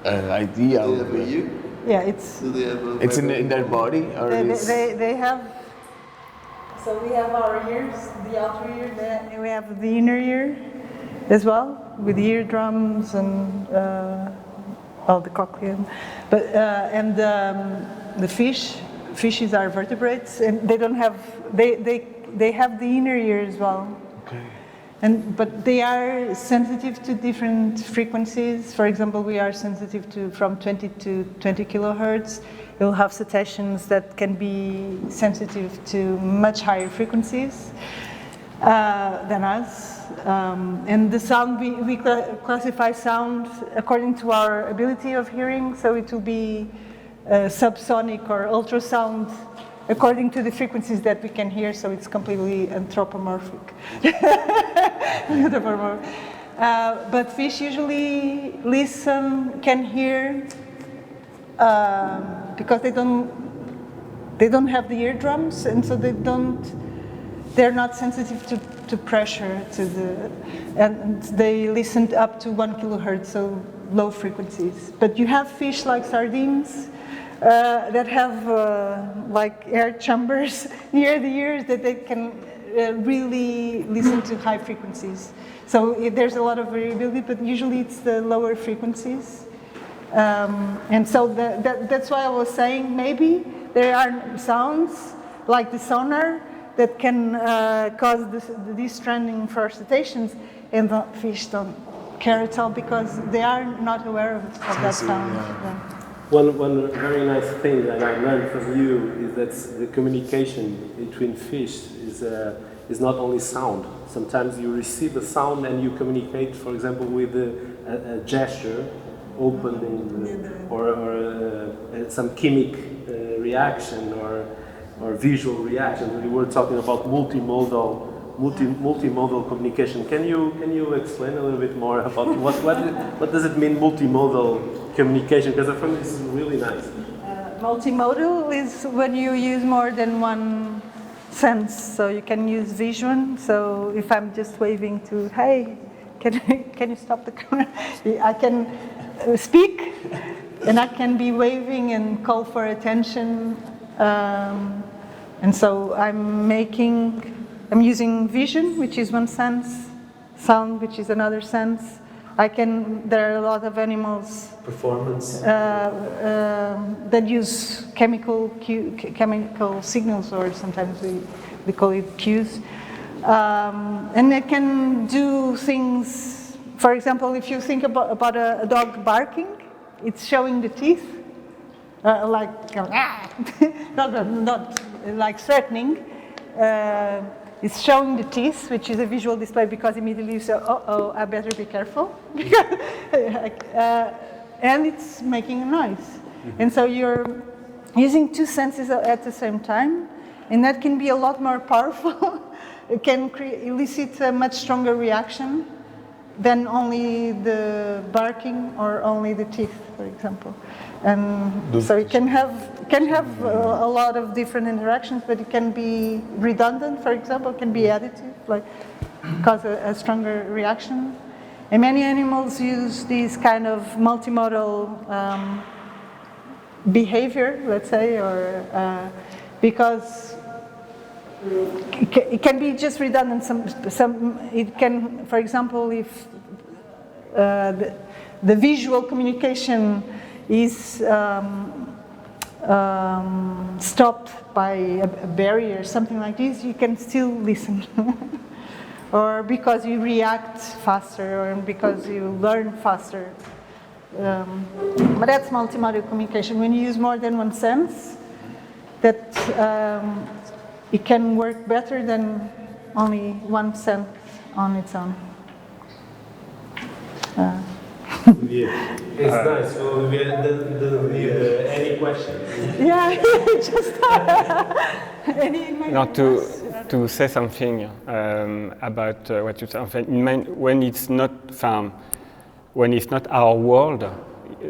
idea. Do they have a ear? Yeah, it's. Do they have a It's in their body, or They have. So we have our ears, the outer ear, then we have the inner ear as well, with eardrums and all the cochlea. But and the fishes are vertebrates, and they don't have. They have the inner ear as well. Okay. But they are sensitive to different frequencies. For example, we are sensitive to from 20 to 20 kilohertz. You'll have cetaceans that can be sensitive to much higher frequencies than us. And the sound, we classify sound according to our ability of hearing. So it will be subsonic or ultrasound according to the frequencies that we can hear, so it's completely anthropomorphic. But fish usually listen, can hear, because they don't have the eardrums, and so they're not sensitive to pressure, and they listen up to 1 kilohertz, so low frequencies. But you have fish like sardines, that have like air chambers near the ears that they can really listen to high frequencies. So there's a lot of variability, but usually it's the lower frequencies. And so that's why I was saying maybe there are sounds like the sonar that can cause the de-stranding for cetaceans, and the fish don't care at all because they are not aware of that sound. Yeah. One very nice thing that I learned from you is that the communication between fish is not only sound. Sometimes you receive a sound and you communicate, for example, with a gesture, opening, or some chemic reaction or visual reaction. We were talking about multimodal communication. Can you explain a little bit more about what does it mean, multimodal communication? Because I find this is really nice. Multimodal is when you use more than one sense. So you can use vision. So if I'm just waving to, hey, can you stop the camera? I can speak, and I can be waving and call for attention. And so I'm using vision, which is one sense, sound, which is another sense. There are a lot of animals. Performance. That use chemical signals, or sometimes we call it cues. And they can do things. For example, if you think about a dog barking, it's showing the teeth, like not like threatening. It's showing the teeth, which is a visual display, because immediately you say, "Oh, I better be careful," and it's making a noise. Mm-hmm. And so you're using two senses at the same time, and that can be a lot more powerful. It can elicit a much stronger reaction than only the barking or only the teeth, for example. And so it can have a lot of different interactions, but it can be redundant, for example, it can be additive, like cause a stronger reaction. And many animals use these kind of multimodal behavior, let's say, or because it can be just redundant. It can, for example, if the visual communication is stopped by a barrier, something like this, you can still listen. Or because you react faster, or because you learn faster. But that's multimodal communication. When you use more than one sense, that it can work better than only one sense on its own. Yeah, it's nice. So we don't need any questions. Yeah, just any. Now to say something about what you said. When it's not our world,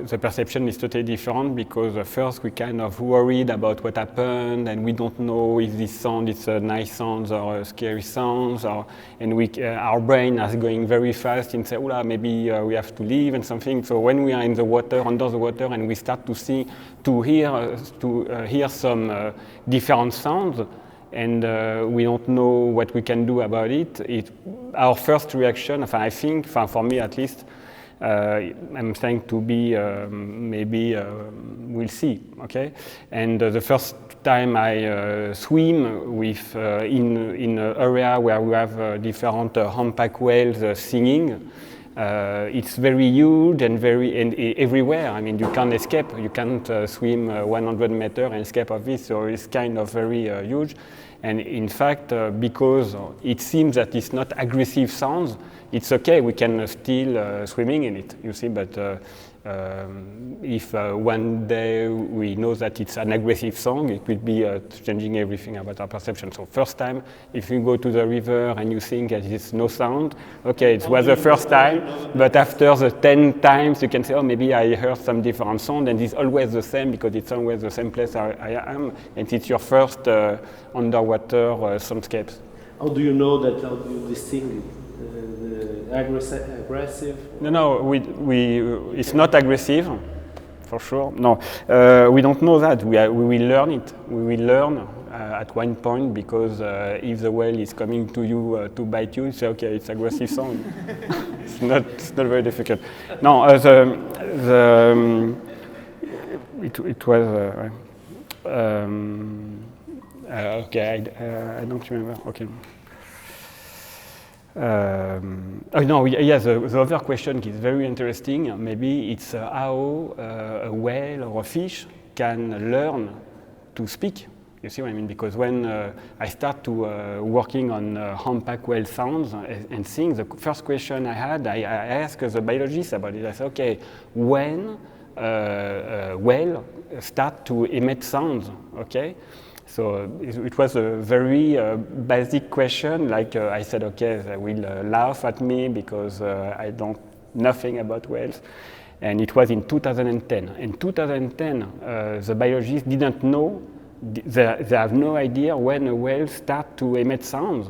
the perception is totally different because first we kind of worried about what happened and we don't know if this sound is a nice sound or a scary sound, and our brain is going very fast and say, "Oula, maybe we have to leave" and something. So when we are in the water, under the water, and we start to hear some different sounds, and we don't know what we can do about it, our first reaction, I think, for me at least, I'm saying to be maybe we'll see, okay? And the first time I swim with in an area where we have different humpback whales singing. It's very huge and everywhere. I mean, you can't escape. You can't swim 100 meters and escape of this. So it's kind of very huge. And in fact, because it seems that it's not aggressive sounds, it's okay. We can still swimming in it. You see, but if one day we know that it's an aggressive song, it will be changing everything about our perception. So first time, if you go to the river and you think that it's no sound, okay, it was the first time, but after the 10 times, you can say, oh, maybe I heard some different sound, and it's always the same because it's always the same place I am, and it's your first underwater soundscapes. How do you know that? How do you distinguish the aggressive? No, it's not aggressive, for sure. No, we don't know that. We will learn it. We will learn at one point because if the whale is coming to you to bite you, you say, okay, it's aggressive sound. It's not very difficult. No, it was. Okay, I don't remember. Okay. Yes, the other question is very interesting. Maybe it's how a whale or a fish can learn to speak. You see what I mean? Because when I start to working on humpback whale sounds and things, the first question I had, I asked the biologist about it. I said, okay, when whale start to emit sounds, okay? So it was a very basic question. Like I said, okay, they will laugh at me because I don't nothing about whales. And it was in 2010. In 2010, the biologists didn't know. They have no idea when a whale start to emit sounds.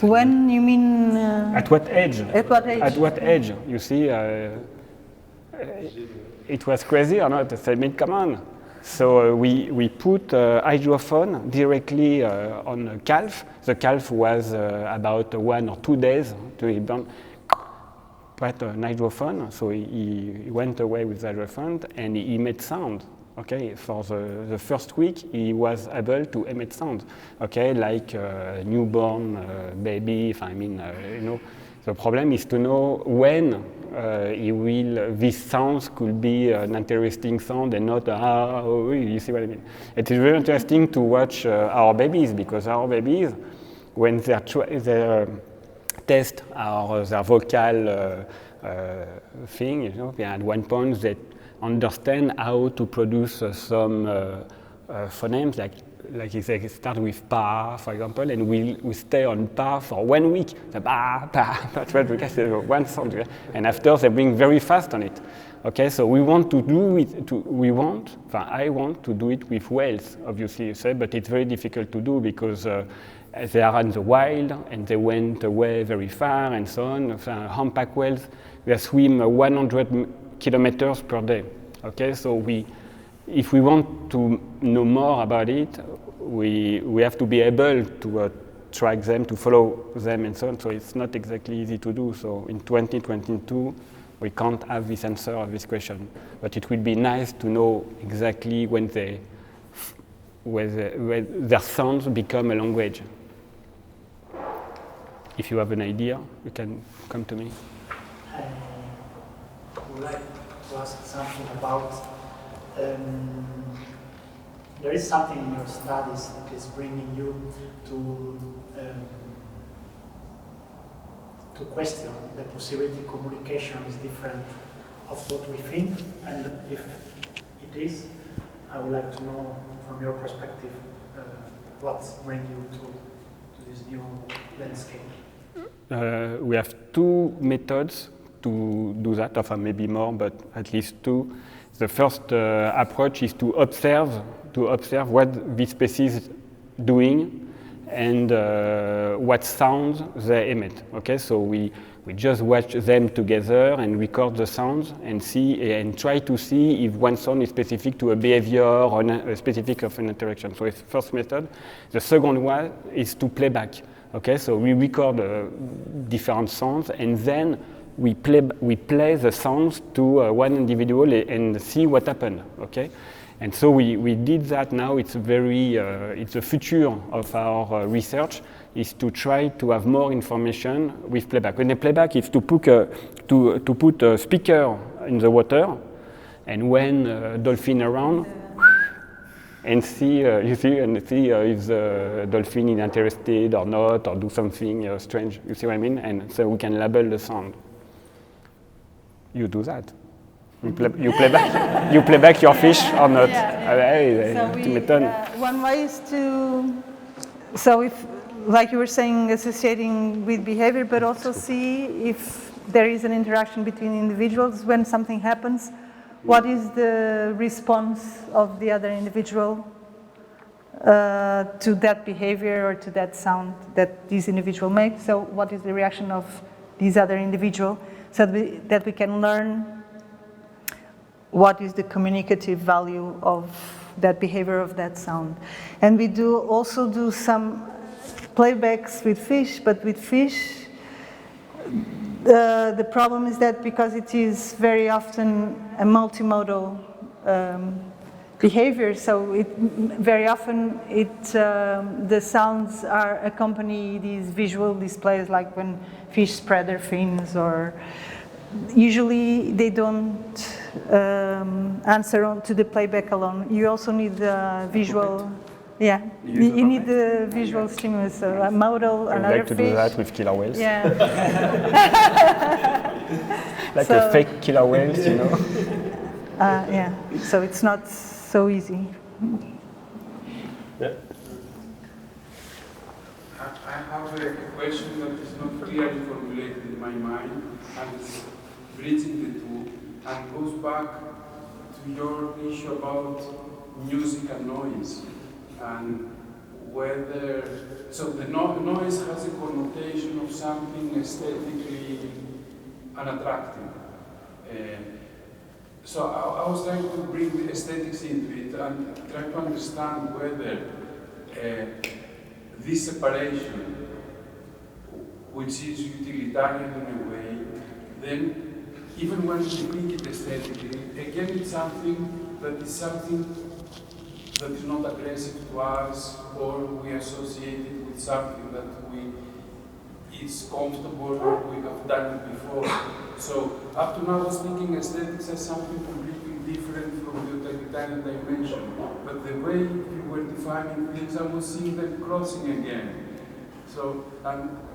When you mean? At what age? At what age? At what age? You see, it was crazy or not? They said, I mean, come on. So we put hydrophone directly on a calf. The calf was about 1 or 2 days to be born. Put an hydrophone, so he went away with the hydrophone and he made sound. Okay, for the first week he was able to emit sound. Okay, like a newborn baby. I mean, you know, the problem is to know when. These sounds could be an interesting sound and not you see what I mean. It is very interesting to watch our babies because our babies, when they test their vocal thing, you know, at one point they understand how to produce some phonemes like if they start with pa, for example, and we stay on pa for 1 week. The pa, that's what we get, one sound. And after they bring very fast on it. Okay, so we want to do it, I want to do it with whales, obviously, you say, but it's very difficult to do because they are in the wild and they went away very far and so on. Humpback whales, they swim 100 kilometers per day. Okay, so if we want to know more about it, we have to be able to track them, to follow them and so on. So it's not exactly easy to do. So in 2022, we can't have this answer of this question. But it will be nice to know exactly when their sounds become a language. If you have an idea, you can come to me. I would like to ask something about there is something in your studies that is bringing you to question the possibility communication is different of what we think, and if it is, I would like to know from your perspective what's bringing you to this new landscape. We have two methods to do that, or maybe more, but at least two. The first approach is to observe what this species is doing and what sounds they emit. Okay, so we just watch them together and record the sounds and see and try to see if one sound is specific to a behavior or specific of an interaction. So it's the first method. The second one is to play back. Okay, so we record different sounds and then we play the sounds to one individual and see what happened. Okay. And so we did that now. It's it's the future of our research is to try to have more information with playback. When the playback is to put a speaker in the water, and when dolphin around, and see if the dolphin is interested or not, or do something strange. You see what I mean? And so we can label the sound. You do that. You play back your fish or not? One way is to, so if, like you were saying, associating with behavior, but also see if there is an interaction between individuals when something happens. What is the response of the other individual to that behavior or to that sound that this individual makes? So what is the reaction of this other individual, so that we can learn what is the communicative value of that behavior of that sound. And we also do some playbacks with fish, but with fish, the problem is that because it is very often a multimodal behavior, so very often the sounds are accompany these visual displays, like when fish spread their fins, or usually they don't answer to the playback alone. You also need the visual. Yeah, you need the visual stimulus, so a modal, another like to fish. do that with killer whales. Yeah. Like a fake killer whales, you know. Yeah, so it's not so easy. Yeah. I have a question that is not clearly formulated in my mind, and it's bridging the two, and goes back to your issue about music and noise, and whether, so the noise has a connotation of something aesthetically unattractive. So I was trying to bring the aesthetics into it and try to understand whether this separation, which is utilitarian in a way, then even when we bring it aesthetically, again it's something that is not aggressive to us, or we associate it with something that is comfortable, or we have done it before. So up to now I was thinking aesthetics as something completely different from the utilitarian dimension. But the way you were defining things, I was seeing them crossing again. So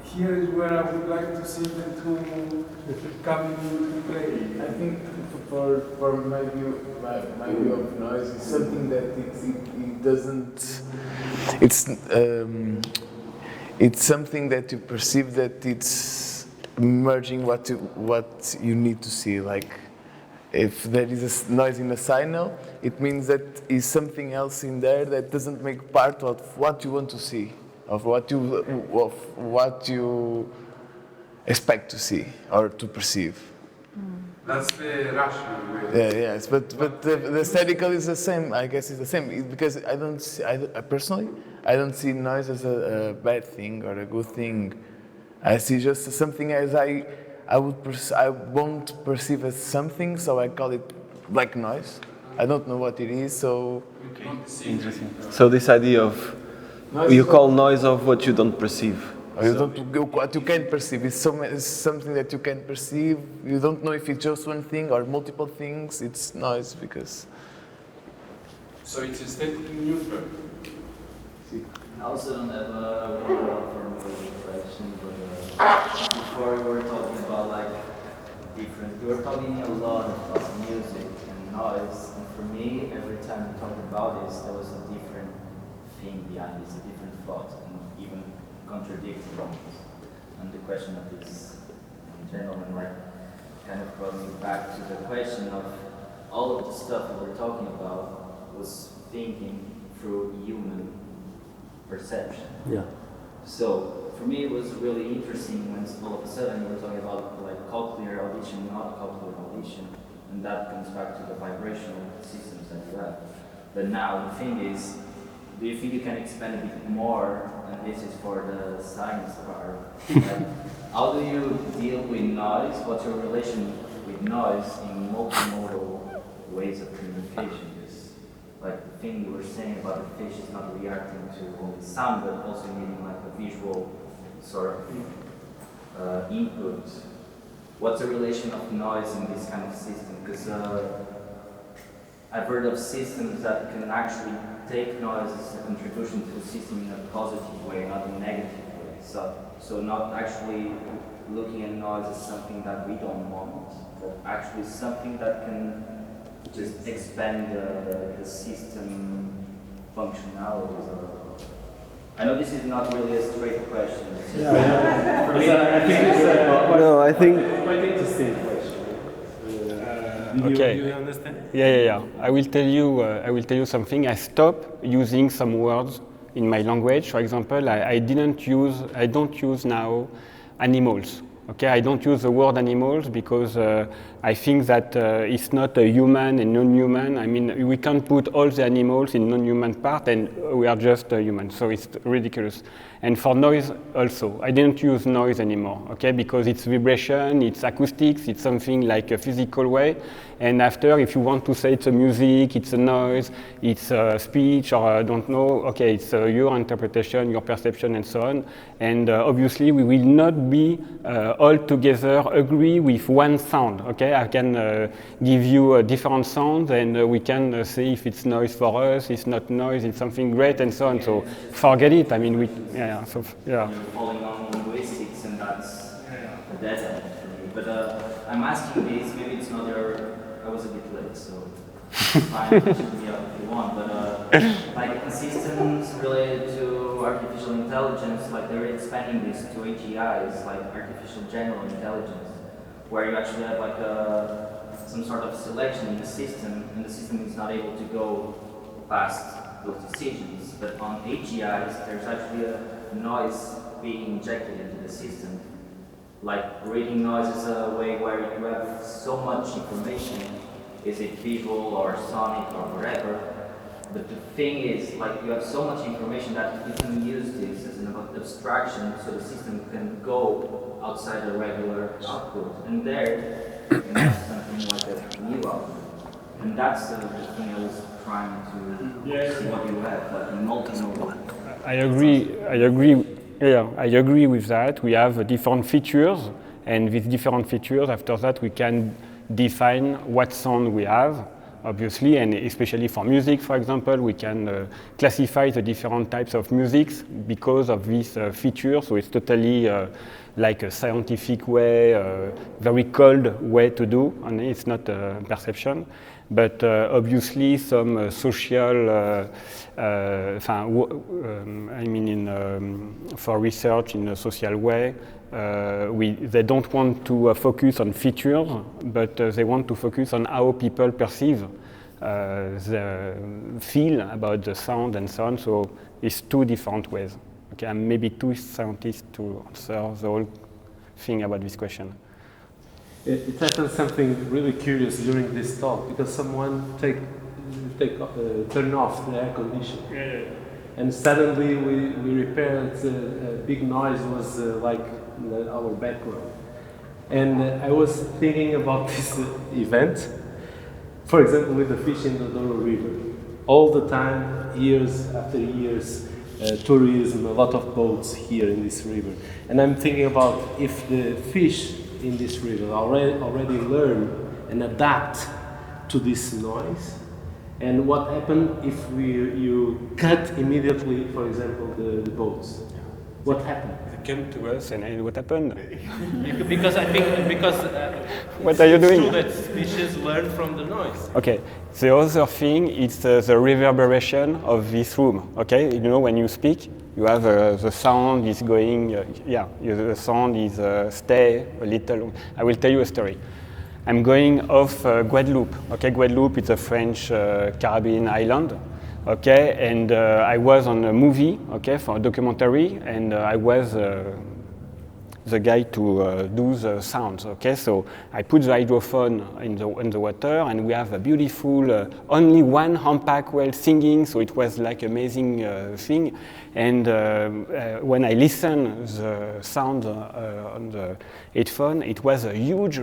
here is where I would like to see the two coming into play. I think for my view of noise is something that it doesn't. It's something that you perceive that it's merging what you need to see. Like if there is a noise in a signal, it means that is something else in there that doesn't make part of what you want to see, of what you expect to see or to perceive. That's the rational way. Yes, but the aesthetical is the same. I guess it's the same because personally, I don't see noise as a bad thing or a good thing. I see just something as I won't perceive as something, so I call it black noise. I don't know what it is, so. Okay. Interesting. So this idea of you call noise of what you don't perceive. Or you don't go what you can perceive. It's something that you can perceive. You don't know if it's just one thing or multiple things. It's noise because. So it's aesthetically neutral. I also don't have a formulated question, but before we were talking about we were talking a lot about music and noise, and for me, every time we talked about this, there was a different thing behind this, a different thought, and even contradicting it. And the question of this gentleman, kind of brought me back to the question of all of the stuff that we're talking about was thinking through human perception. Yeah. So for me, it was really interesting when all of a sudden you were talking about like cochlear audition, not cochlear audition, and that comes back to the vibrational systems that you have. But now the thing is, do you think you can expand a bit more? And this is for the science part. Like, how do you deal with noise? What's your relation with noise in multimodal ways of communication? Like the thing you were saying about the fish is not reacting to only sound, but also needing like a visual sort of input. What's the relation of noise in this kind of system? Because I've heard of systems that can actually take noise as a contribution to the system in a positive way, not a negative way. So not actually looking at noise as something that we don't want, but actually something that can just expand the system functionalities. I know this is not really a straight question. For me, I think it's No, I think quite interesting question. Okay. You understand? Yeah. I will tell you something. I stopped using some words in my language. For example, I don't use now animals. Okay, I don't use the word animals because I think that it's not a human and non-human. I mean, we can't put all the animals in non-human part and we are just human, so it's ridiculous. And for noise also, I didn't use noise anymore, okay, because it's vibration, it's acoustics, it's something like a physical way. And after, if you want to say it's a music, it's a noise, it's a speech, or I don't know, okay, it's your interpretation, your perception, and so on. And obviously, we will not be all together agree with one sound, okay? I can give you a different sound, and we can say if it's noise for us, it's not noise, it's something great, and so on. So forget it. I mean, You're falling on linguistics, and that's a dead end for me. But I'm asking this, maybe it's not your, I was a bit late, so fine, shoot me up if you want, but like systems related to artificial intelligence, like they're expanding this to AGIs, like artificial general intelligence, where you actually have like some sort of selection in the system, and the system is not able to go past those decisions. But on AGIs, there's actually a noise being injected into the system. Like reading noise is a way where you have so much information, is it visual or sonic or whatever. But the thing is, like you have so much information that you can use this as an abstraction so the system can go outside the regular output. And there, you can have something like a new output. And that's the thing I was trying to see what you have, like in multimodal. I agree with that. We have different features, and with different features, after that, we can define what sound we have, obviously, and especially for music, for example, we can classify the different types of musics because of these features. So it's totally like a scientific way, very cold way to do, and it's not a perception. But obviously, some social, for research in a social way, they don't want to focus on features, but they want to focus on how people perceive, the feel about the sound and so on. So it's two different ways. Okay, I'm maybe too scientist to answer the whole thing about this question. It happened something really curious during this talk because someone turned off the air conditioner, and suddenly we repaired a big noise was like our background, and I was thinking about this event, for example, with the fish in the Douro River. All the time, years after years, tourism, a lot of boats here in this river, and I'm thinking about if the fish in this river already learn and adapt to this noise, and what happened if you cut immediately, for example, the boats? What happened? They came to us, and what happened? Because I think what are you doing? It's true that species learn from the noise. Okay. The other thing is the reverberation of this room. Okay, you know when you speak, you have the sound is going. The sound is stay a little. I will tell you a story. I'm going off Guadeloupe. Okay, Guadeloupe is a French Caribbean island. Okay, and I was on a movie, okay, for a documentary, and I was the guy to do the sounds. Okay, so I put the hydrophone in the water, and we have a beautiful, only one humpback whale singing. So it was like amazing thing. And when I listened the sound on the headphone, it was a huge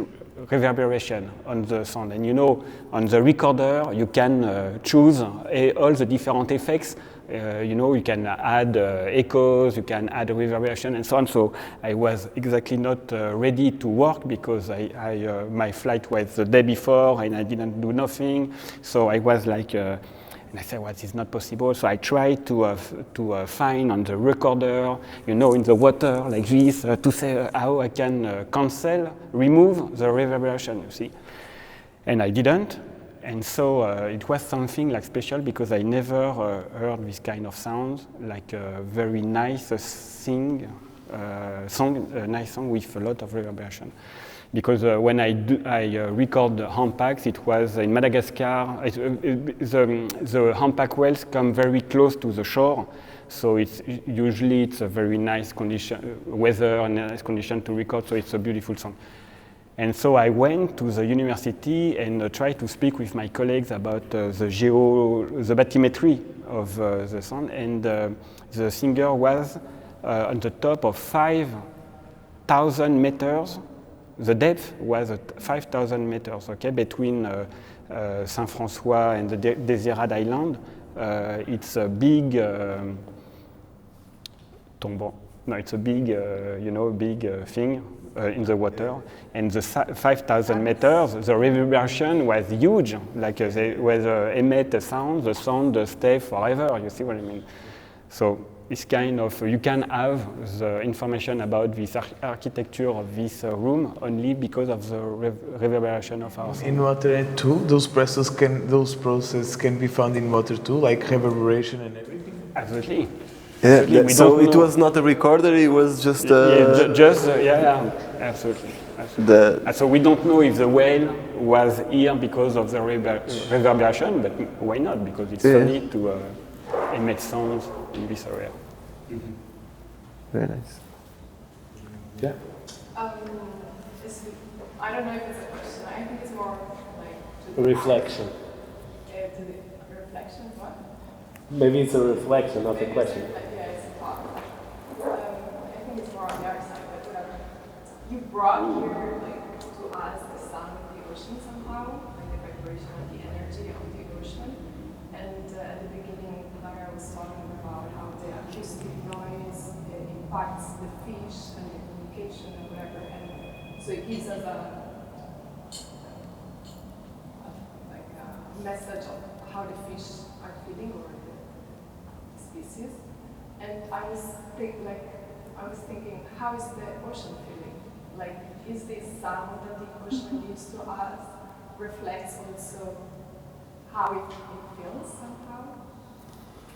reverberation on the sound. And you know, on the recorder, you can choose all the different effects. You know, you can add echoes, you can add reverberation, and so on. So I was exactly not ready to work because my flight was the day before and I didn't do nothing. So I was like, and I said, well, it's not possible. So I tried to find on the recorder, you know, in the water like this, to say how I can remove the reverberation, you see. And I didn't. And so it was something like special because I never heard this kind of sound, like a very nice song, a nice song with a lot of reverberation. Because when I record the humpbacks, it was in Madagascar. The humpback whales come very close to the shore, so it's a very nice weather and nice condition to record. So it's a beautiful song. And so I went to the university and tried to speak with my colleagues about the bathymetry of the sound. And the singer was on the top of 5,000 meters. The depth was at 5,000 meters, okay, between Saint-François and the Desirade Island. It's a big tombant. No, it's a big, big thing in the water. And the 5,000 meters, the reverberation was huge. Like they emit a sound, the sound stays forever. You see what I mean? So it's kind of, you can have the information about this architecture of this room only because of the reverberation of our sound. In water too, those processes can be found in water too, like reverberation and everything? Absolutely. Yeah, so it was not a recorder, it was just absolutely. So we don't know if the whale was here because of the reverberation, but why not? Because it's funny to emit sounds in this area. Mm-hmm. Very nice. Yeah. I don't know if it's a question. I think it's more like a reflection. Reflection, what? Maybe it's a reflection, not a question. It's a thought. I think it's more on the other side, but whatever. You brought here to us the sound of the ocean somehow, like the vibration of the energy of the ocean. And at the beginning, Clara was talking about how the acoustic noise impacts the fish and the communication and whatever. And so it gives us a message of how the fish are feeling or the species. And I was thinking, how is the ocean feeling? Like, is this sound that the ocean gives to us reflects also how it feels somehow?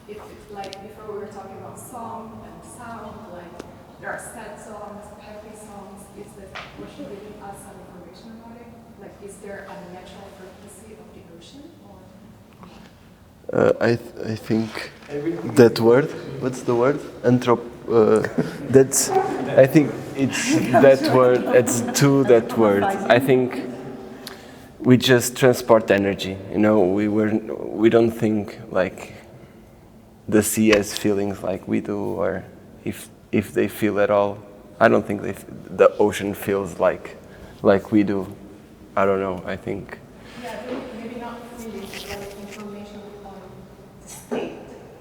If it's like before we were talking about song and sound, like there are sad songs, happy songs. Is the ocean giving us some information about it? Like, is there a natural frequency of the ocean? I think that word. What's the word? That's. I think it's that word. It's to that word. I think we just transport energy. You know, we don't think like the sea has feelings like we do, or if they feel at all. I don't think the ocean feels like we do. I don't know. I think. Yeah, maybe not feelings, but like information on the state.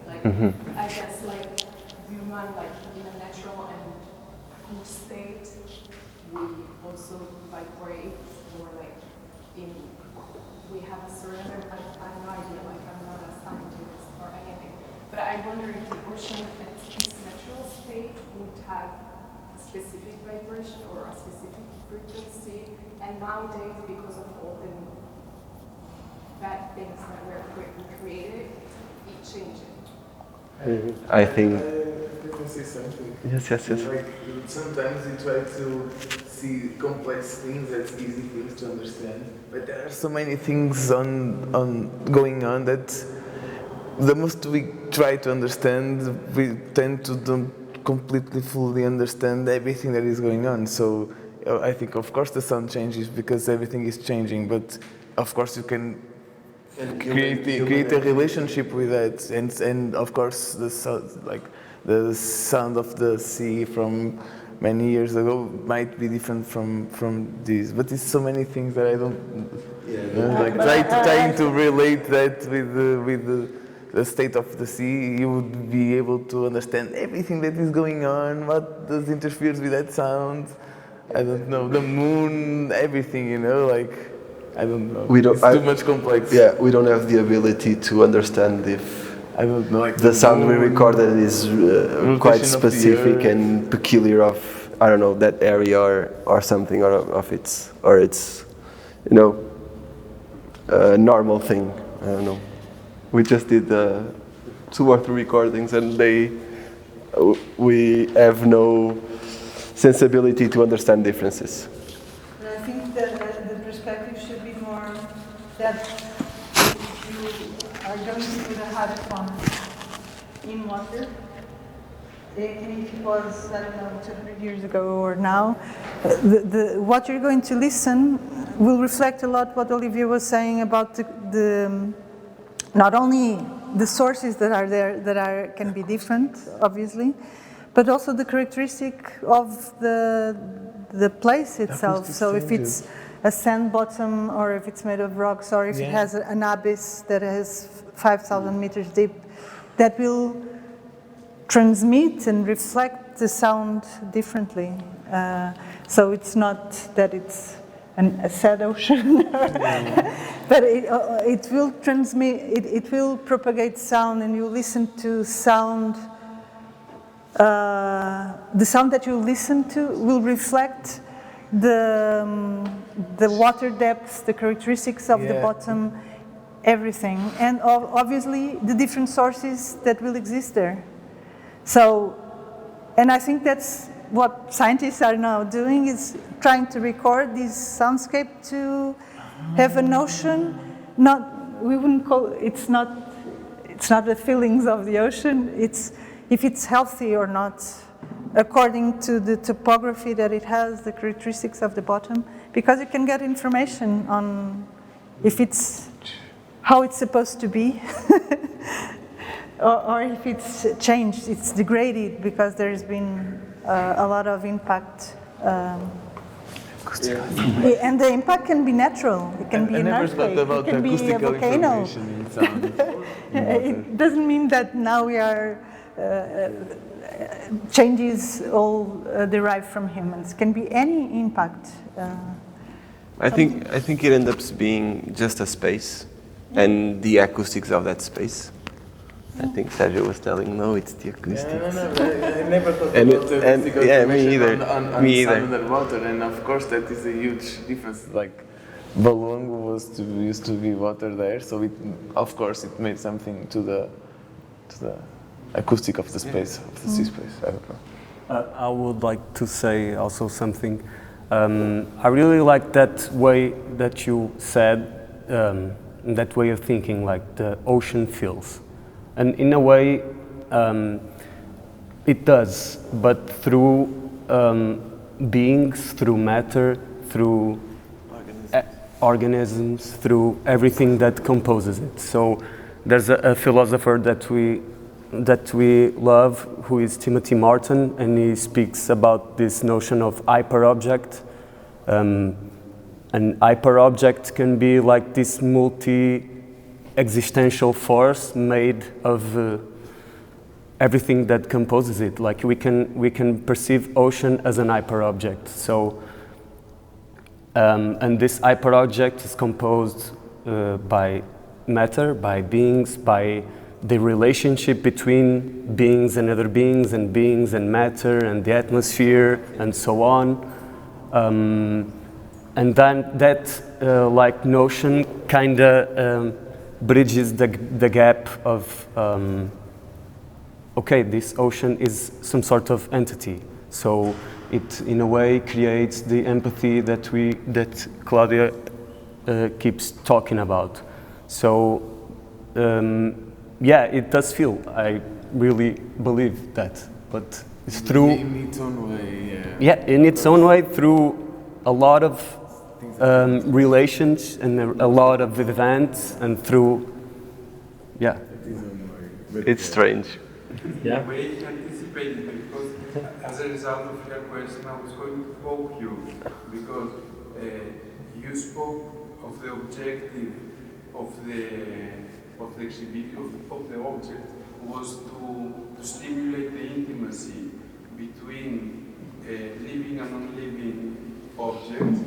Like I guess like human, like in a natural and cool state, we also vibrate or like we have a certain. I have no idea. Like I'm not a scientist or anything, but I wonder if the ocean at its natural state would have a specific vibration or a specific frequency. And nowadays, because of all the bad things that we created, it changes. I think. Can I say something? Yes. Like sometimes you try to see see complex things as easy things to understand. But there are so many things on going on that the most we try to understand, we tend to don't completely fully understand everything that is going on. So I think, of course, the sound changes because everything is changing. But of course, you can create a relationship with that, and of course, the sound of the sea from many years ago might be different from this. But it's so many things that I don't trying to relate that with the state of the sea. You would be able to understand everything that is going on. What does interferes with that sound? I don't know. The moon, everything. I don't know. It's too much complex. Yeah, we don't have the ability to understand if I don't know. Like the sound we recorded is quite specific and peculiar of, I don't know, that area or something, or it's a normal thing. I don't know. We just did 2 or 3 recordings, and we have no sensibility to understand differences. I think that the perspective should be more that you are going to do the hydrophone in water. And if it was, I don't know, 200 years ago or now, what you're going to listen will reflect a lot what Olivier was saying about the not only the sources that are there that can be different, obviously, but also the characteristic of the place itself. So if it's a sand bottom, or if it's made of rocks, or if it has an abyss that is 5,000 meters deep, that will transmit and reflect the sound differently. So it's not that it's a sad ocean, but it will transmit, it will propagate sound, and you listen to sound. The sound that you listen to will reflect the water depths, the characteristics of the bottom, everything, and obviously the different sources that will exist there. So, and I think that's what scientists are now doing, is trying to record this soundscape to have a notion. We wouldn't call it's not the feelings of the ocean. It's if it's healthy or not, according to the topography that it has, the characteristics of the bottom, because you can get information on if it's how it's supposed to be, or if it's changed, it's degraded because there's been a lot of impact. And the impact can be natural. It can be an earthquake. It can be a volcano. It doesn't mean that now we are changes all derived from humans. Can be any impact. I think it ends up being just a space, and the acoustics of that space. I think Sergio was telling, no, it's the acoustics. No, I never thought about the acoustics me either. On sound underwater, and of course that is a huge difference. Like balloon used to be water there, so of course it made something to the acoustic of the space, of the sea space. I don't know. I would like to say also something. I really like that way that you said, that way of thinking, like the ocean feels. And in a way, it does, but through beings, through matter, through organisms, through everything that composes it. So there's a philosopher that we love, who is Timothy Martin, and he speaks about this notion of hyperobject. An hyperobject can be like this multi-existential force made of everything that composes it. Like we can perceive ocean as an hyperobject. So, and this hyperobject is composed by matter, by beings, by the relationship between beings and other beings and matter and the atmosphere and so on. And then that like notion kind of bridges the gap of okay, this ocean is some sort of entity. So it in a way creates the empathy that Claudia keeps talking about. So yeah, it does feel, I really believe that, but it's through in its own way, yeah, in its own way, through a lot of relations and a lot of events, and through yeah, It's strange. Yeah. In a way, anticipated, because as a result of your question, I was going to poke you, because you spoke of the objective of the exhibition, of the object, was to stimulate the intimacy between living and non-living objects,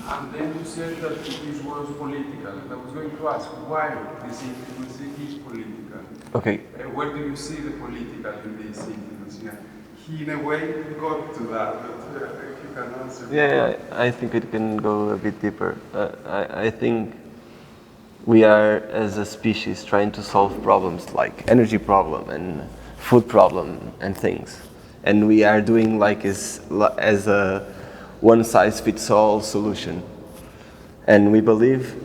and then you said that this was political. And I was going to ask why this intimacy is political. Okay. Where do you see the political in this intimacy? He, in a way, got to that, but if you can answer. Yeah, I think it can go a bit deeper. I think we are, as a species, trying to solve problems like energy problem and food problem and things. And we are doing like as a one-size-fits-all solution. And we believe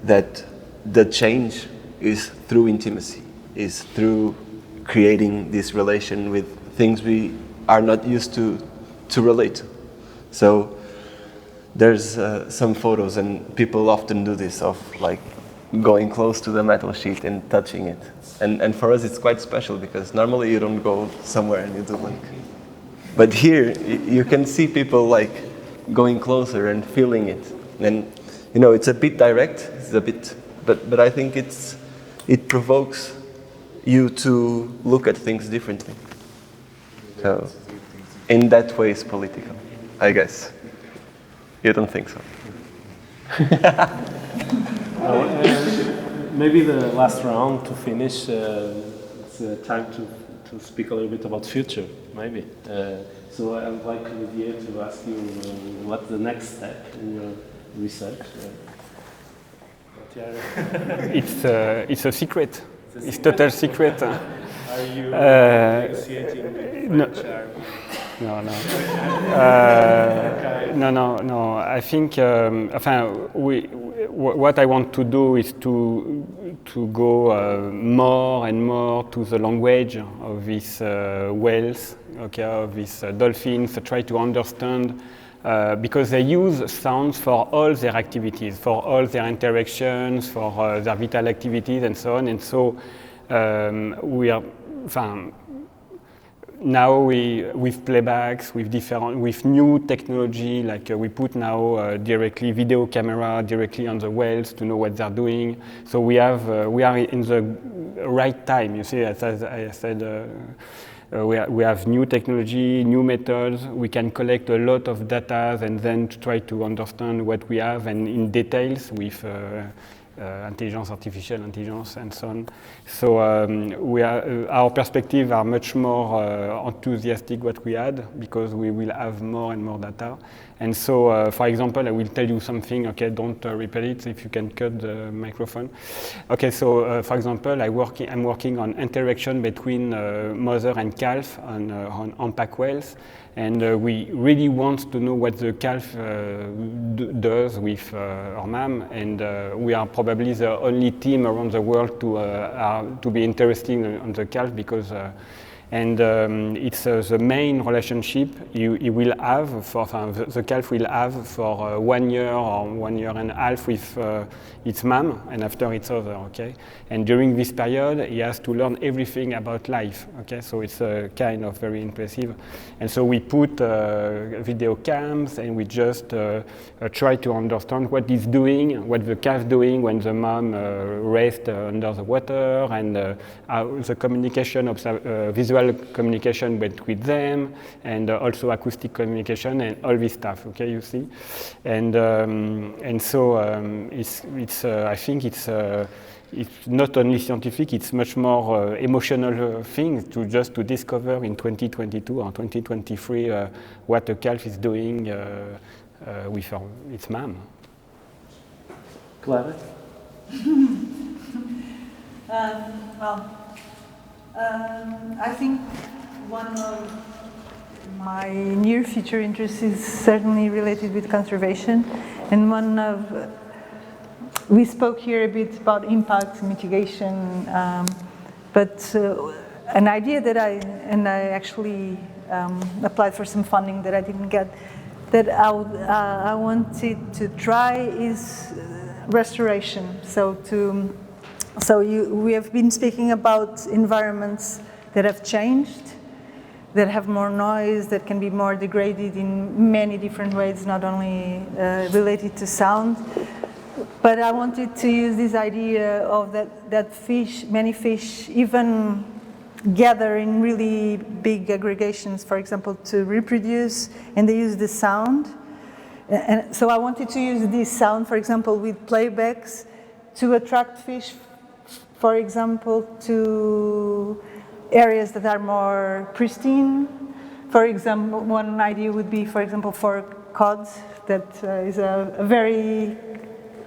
that the change is through intimacy, is through creating this relation with things we are not used to relate to. So there's some photos, and people often do this, of like going close to the metal sheet and touching it. And for us it's quite special, because normally you don't go somewhere and you do like... But here you can see people like going closer and feeling it. And you know, it's a bit direct, it's a bit, but I think it provokes you to look at things differently. So in that way it's political, I guess. You don't think so? Maybe the last round to finish, it's time to speak a little bit about future, maybe. So I would like Olivier to ask you what's the next step in your research. It's a secret. It's total secret. Are you negotiating with French army? No. I think what I want to do is to go more and more to the language of these whales, okay, of these dolphins, to try to understand, because they use sounds for all their activities, for all their interactions, for their vital activities, and so on. And so we are. Now with playbacks, with new technology, like we put now directly video camera directly on the whales to know what they're doing. So we are in the right time. You see, as I said, we have new technology, new methods. We can collect a lot of data and then try to understand what we have, and in details with artificial intelligence, and so on. So our perspectives are much more enthusiastic what we had, because we will have more and more data. And so, for example, I will tell you something. Okay, don't repeat it. If you can cut the microphone. Okay, so for example, I'm working on interaction between mother and calf on humpback whales. And we really want to know what the calf does with her mom, and we are probably the only team around the world to be interested in the calf, because it's the main relationship he will have for the calf will have for 1 year or 1 year and a half with its mom, and after its other. Okay, and during this period he has to learn everything about life. Okay, so it's kind of very impressive. And so we put video cams, and we just try to understand what he's doing, what the calf doing when the mom rests under the water, and the communication, visual communication between them, and also acoustic communication, and all this stuff. Okay, you see, and so I think it's not only scientific; it's much more emotional thing to discover in 2022 or 2023 what a calf is doing with its mom. Clara? I think one of my near future interest is certainly related with conservation, and we spoke here a bit about impact mitigation, but an idea that I actually applied for some funding that I didn't get, that I wanted to try is restoration. We have been speaking about environments that have changed, that have more noise, that can be more degraded in many different ways, not only related to sound. But I wanted to use this idea of that many fish even gather in really big aggregations, for example, to reproduce, and they use the sound. And so I wanted to use this sound, for example, with playbacks to attract fish, for example, to areas that are more pristine. For example, one idea would be, for example, for cods, that is a very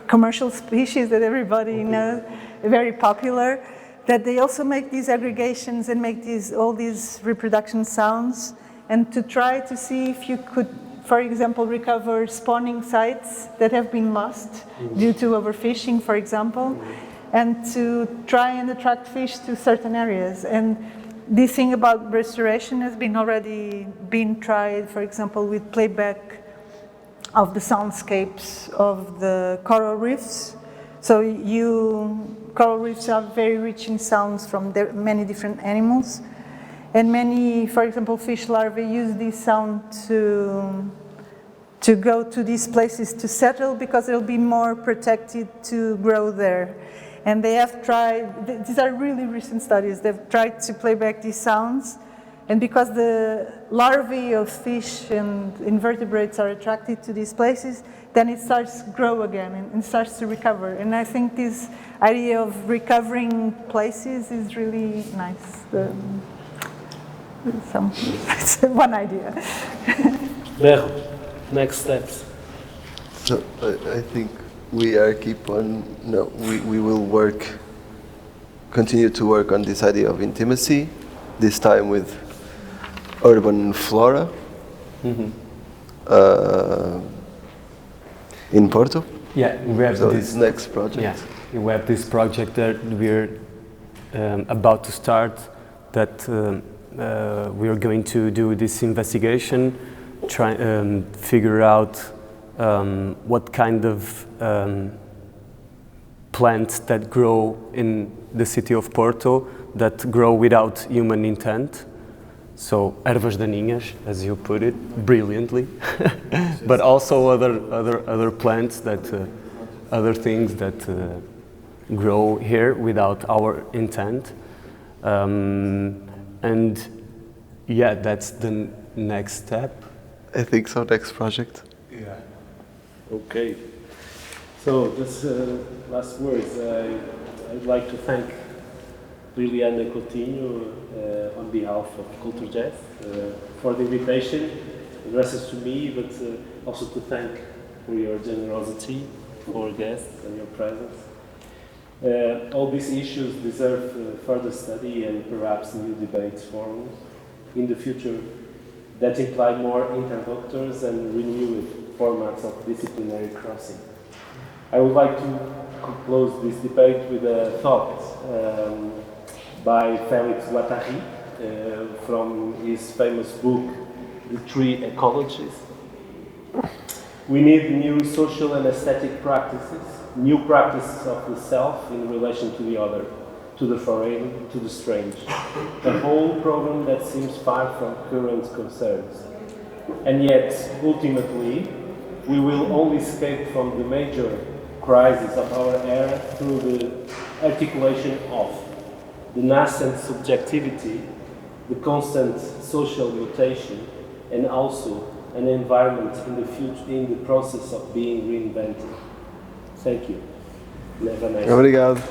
commercial species that everybody knows, very popular, that they also make these aggregations and make all these reproduction sounds, and to try to see if you could, for example, recover spawning sites that have been lost due to overfishing, for example, and to try and attract fish to certain areas. And this thing about restoration has already been tried, for example, with playback of the soundscapes of the coral reefs. So coral reefs are very rich in sounds from many different animals. And many, for example, fish larvae use this sound to go to these places to settle, because they'll be more protected to grow there. And they have tried, these are really recent studies, they've tried to play back these sounds, and because the larvae of fish and invertebrates are attracted to these places, then it starts to grow again and starts to recover. And I think this idea of recovering places is really nice. It's one idea. Berru, next steps. So I think we will continue to work on this idea of intimacy, this time with urban flora in Porto. Yeah, we have this next project. Yeah, we have this project that we're about to start, that we are going to do this investigation, try figure out what kind of plants that grow in the city of Porto that grow without human intent. So ervas daninhas, as you put it, brilliantly, but also other plants other things that grow here without our intent, and yeah, that's the next step. I think so. Next project. Yeah. Okay. So just last words. I'd like to thank Liliana Coutinho on behalf of Culturgest for the invitation, addressed to me, but also to thank for your generosity for guests and your presence. All these issues deserve further study and perhaps new debates forums in the future that imply more interlocutors and renewed formats of disciplinary crossing. I would like to close this debate with a thought by Felix Guattari from his famous book, The Tree Ecologies. We need new social and aesthetic practices, new practices of the self in relation to the other, to the foreign, to the strange. A whole program that seems far from current concerns. And yet, ultimately, we will only escape from the major crisis of our era through the articulation of the nascent subjectivity, the constant social mutation, and also an environment in the future, in the process of being reinvented. Thank you. Have a nice day. Obrigado.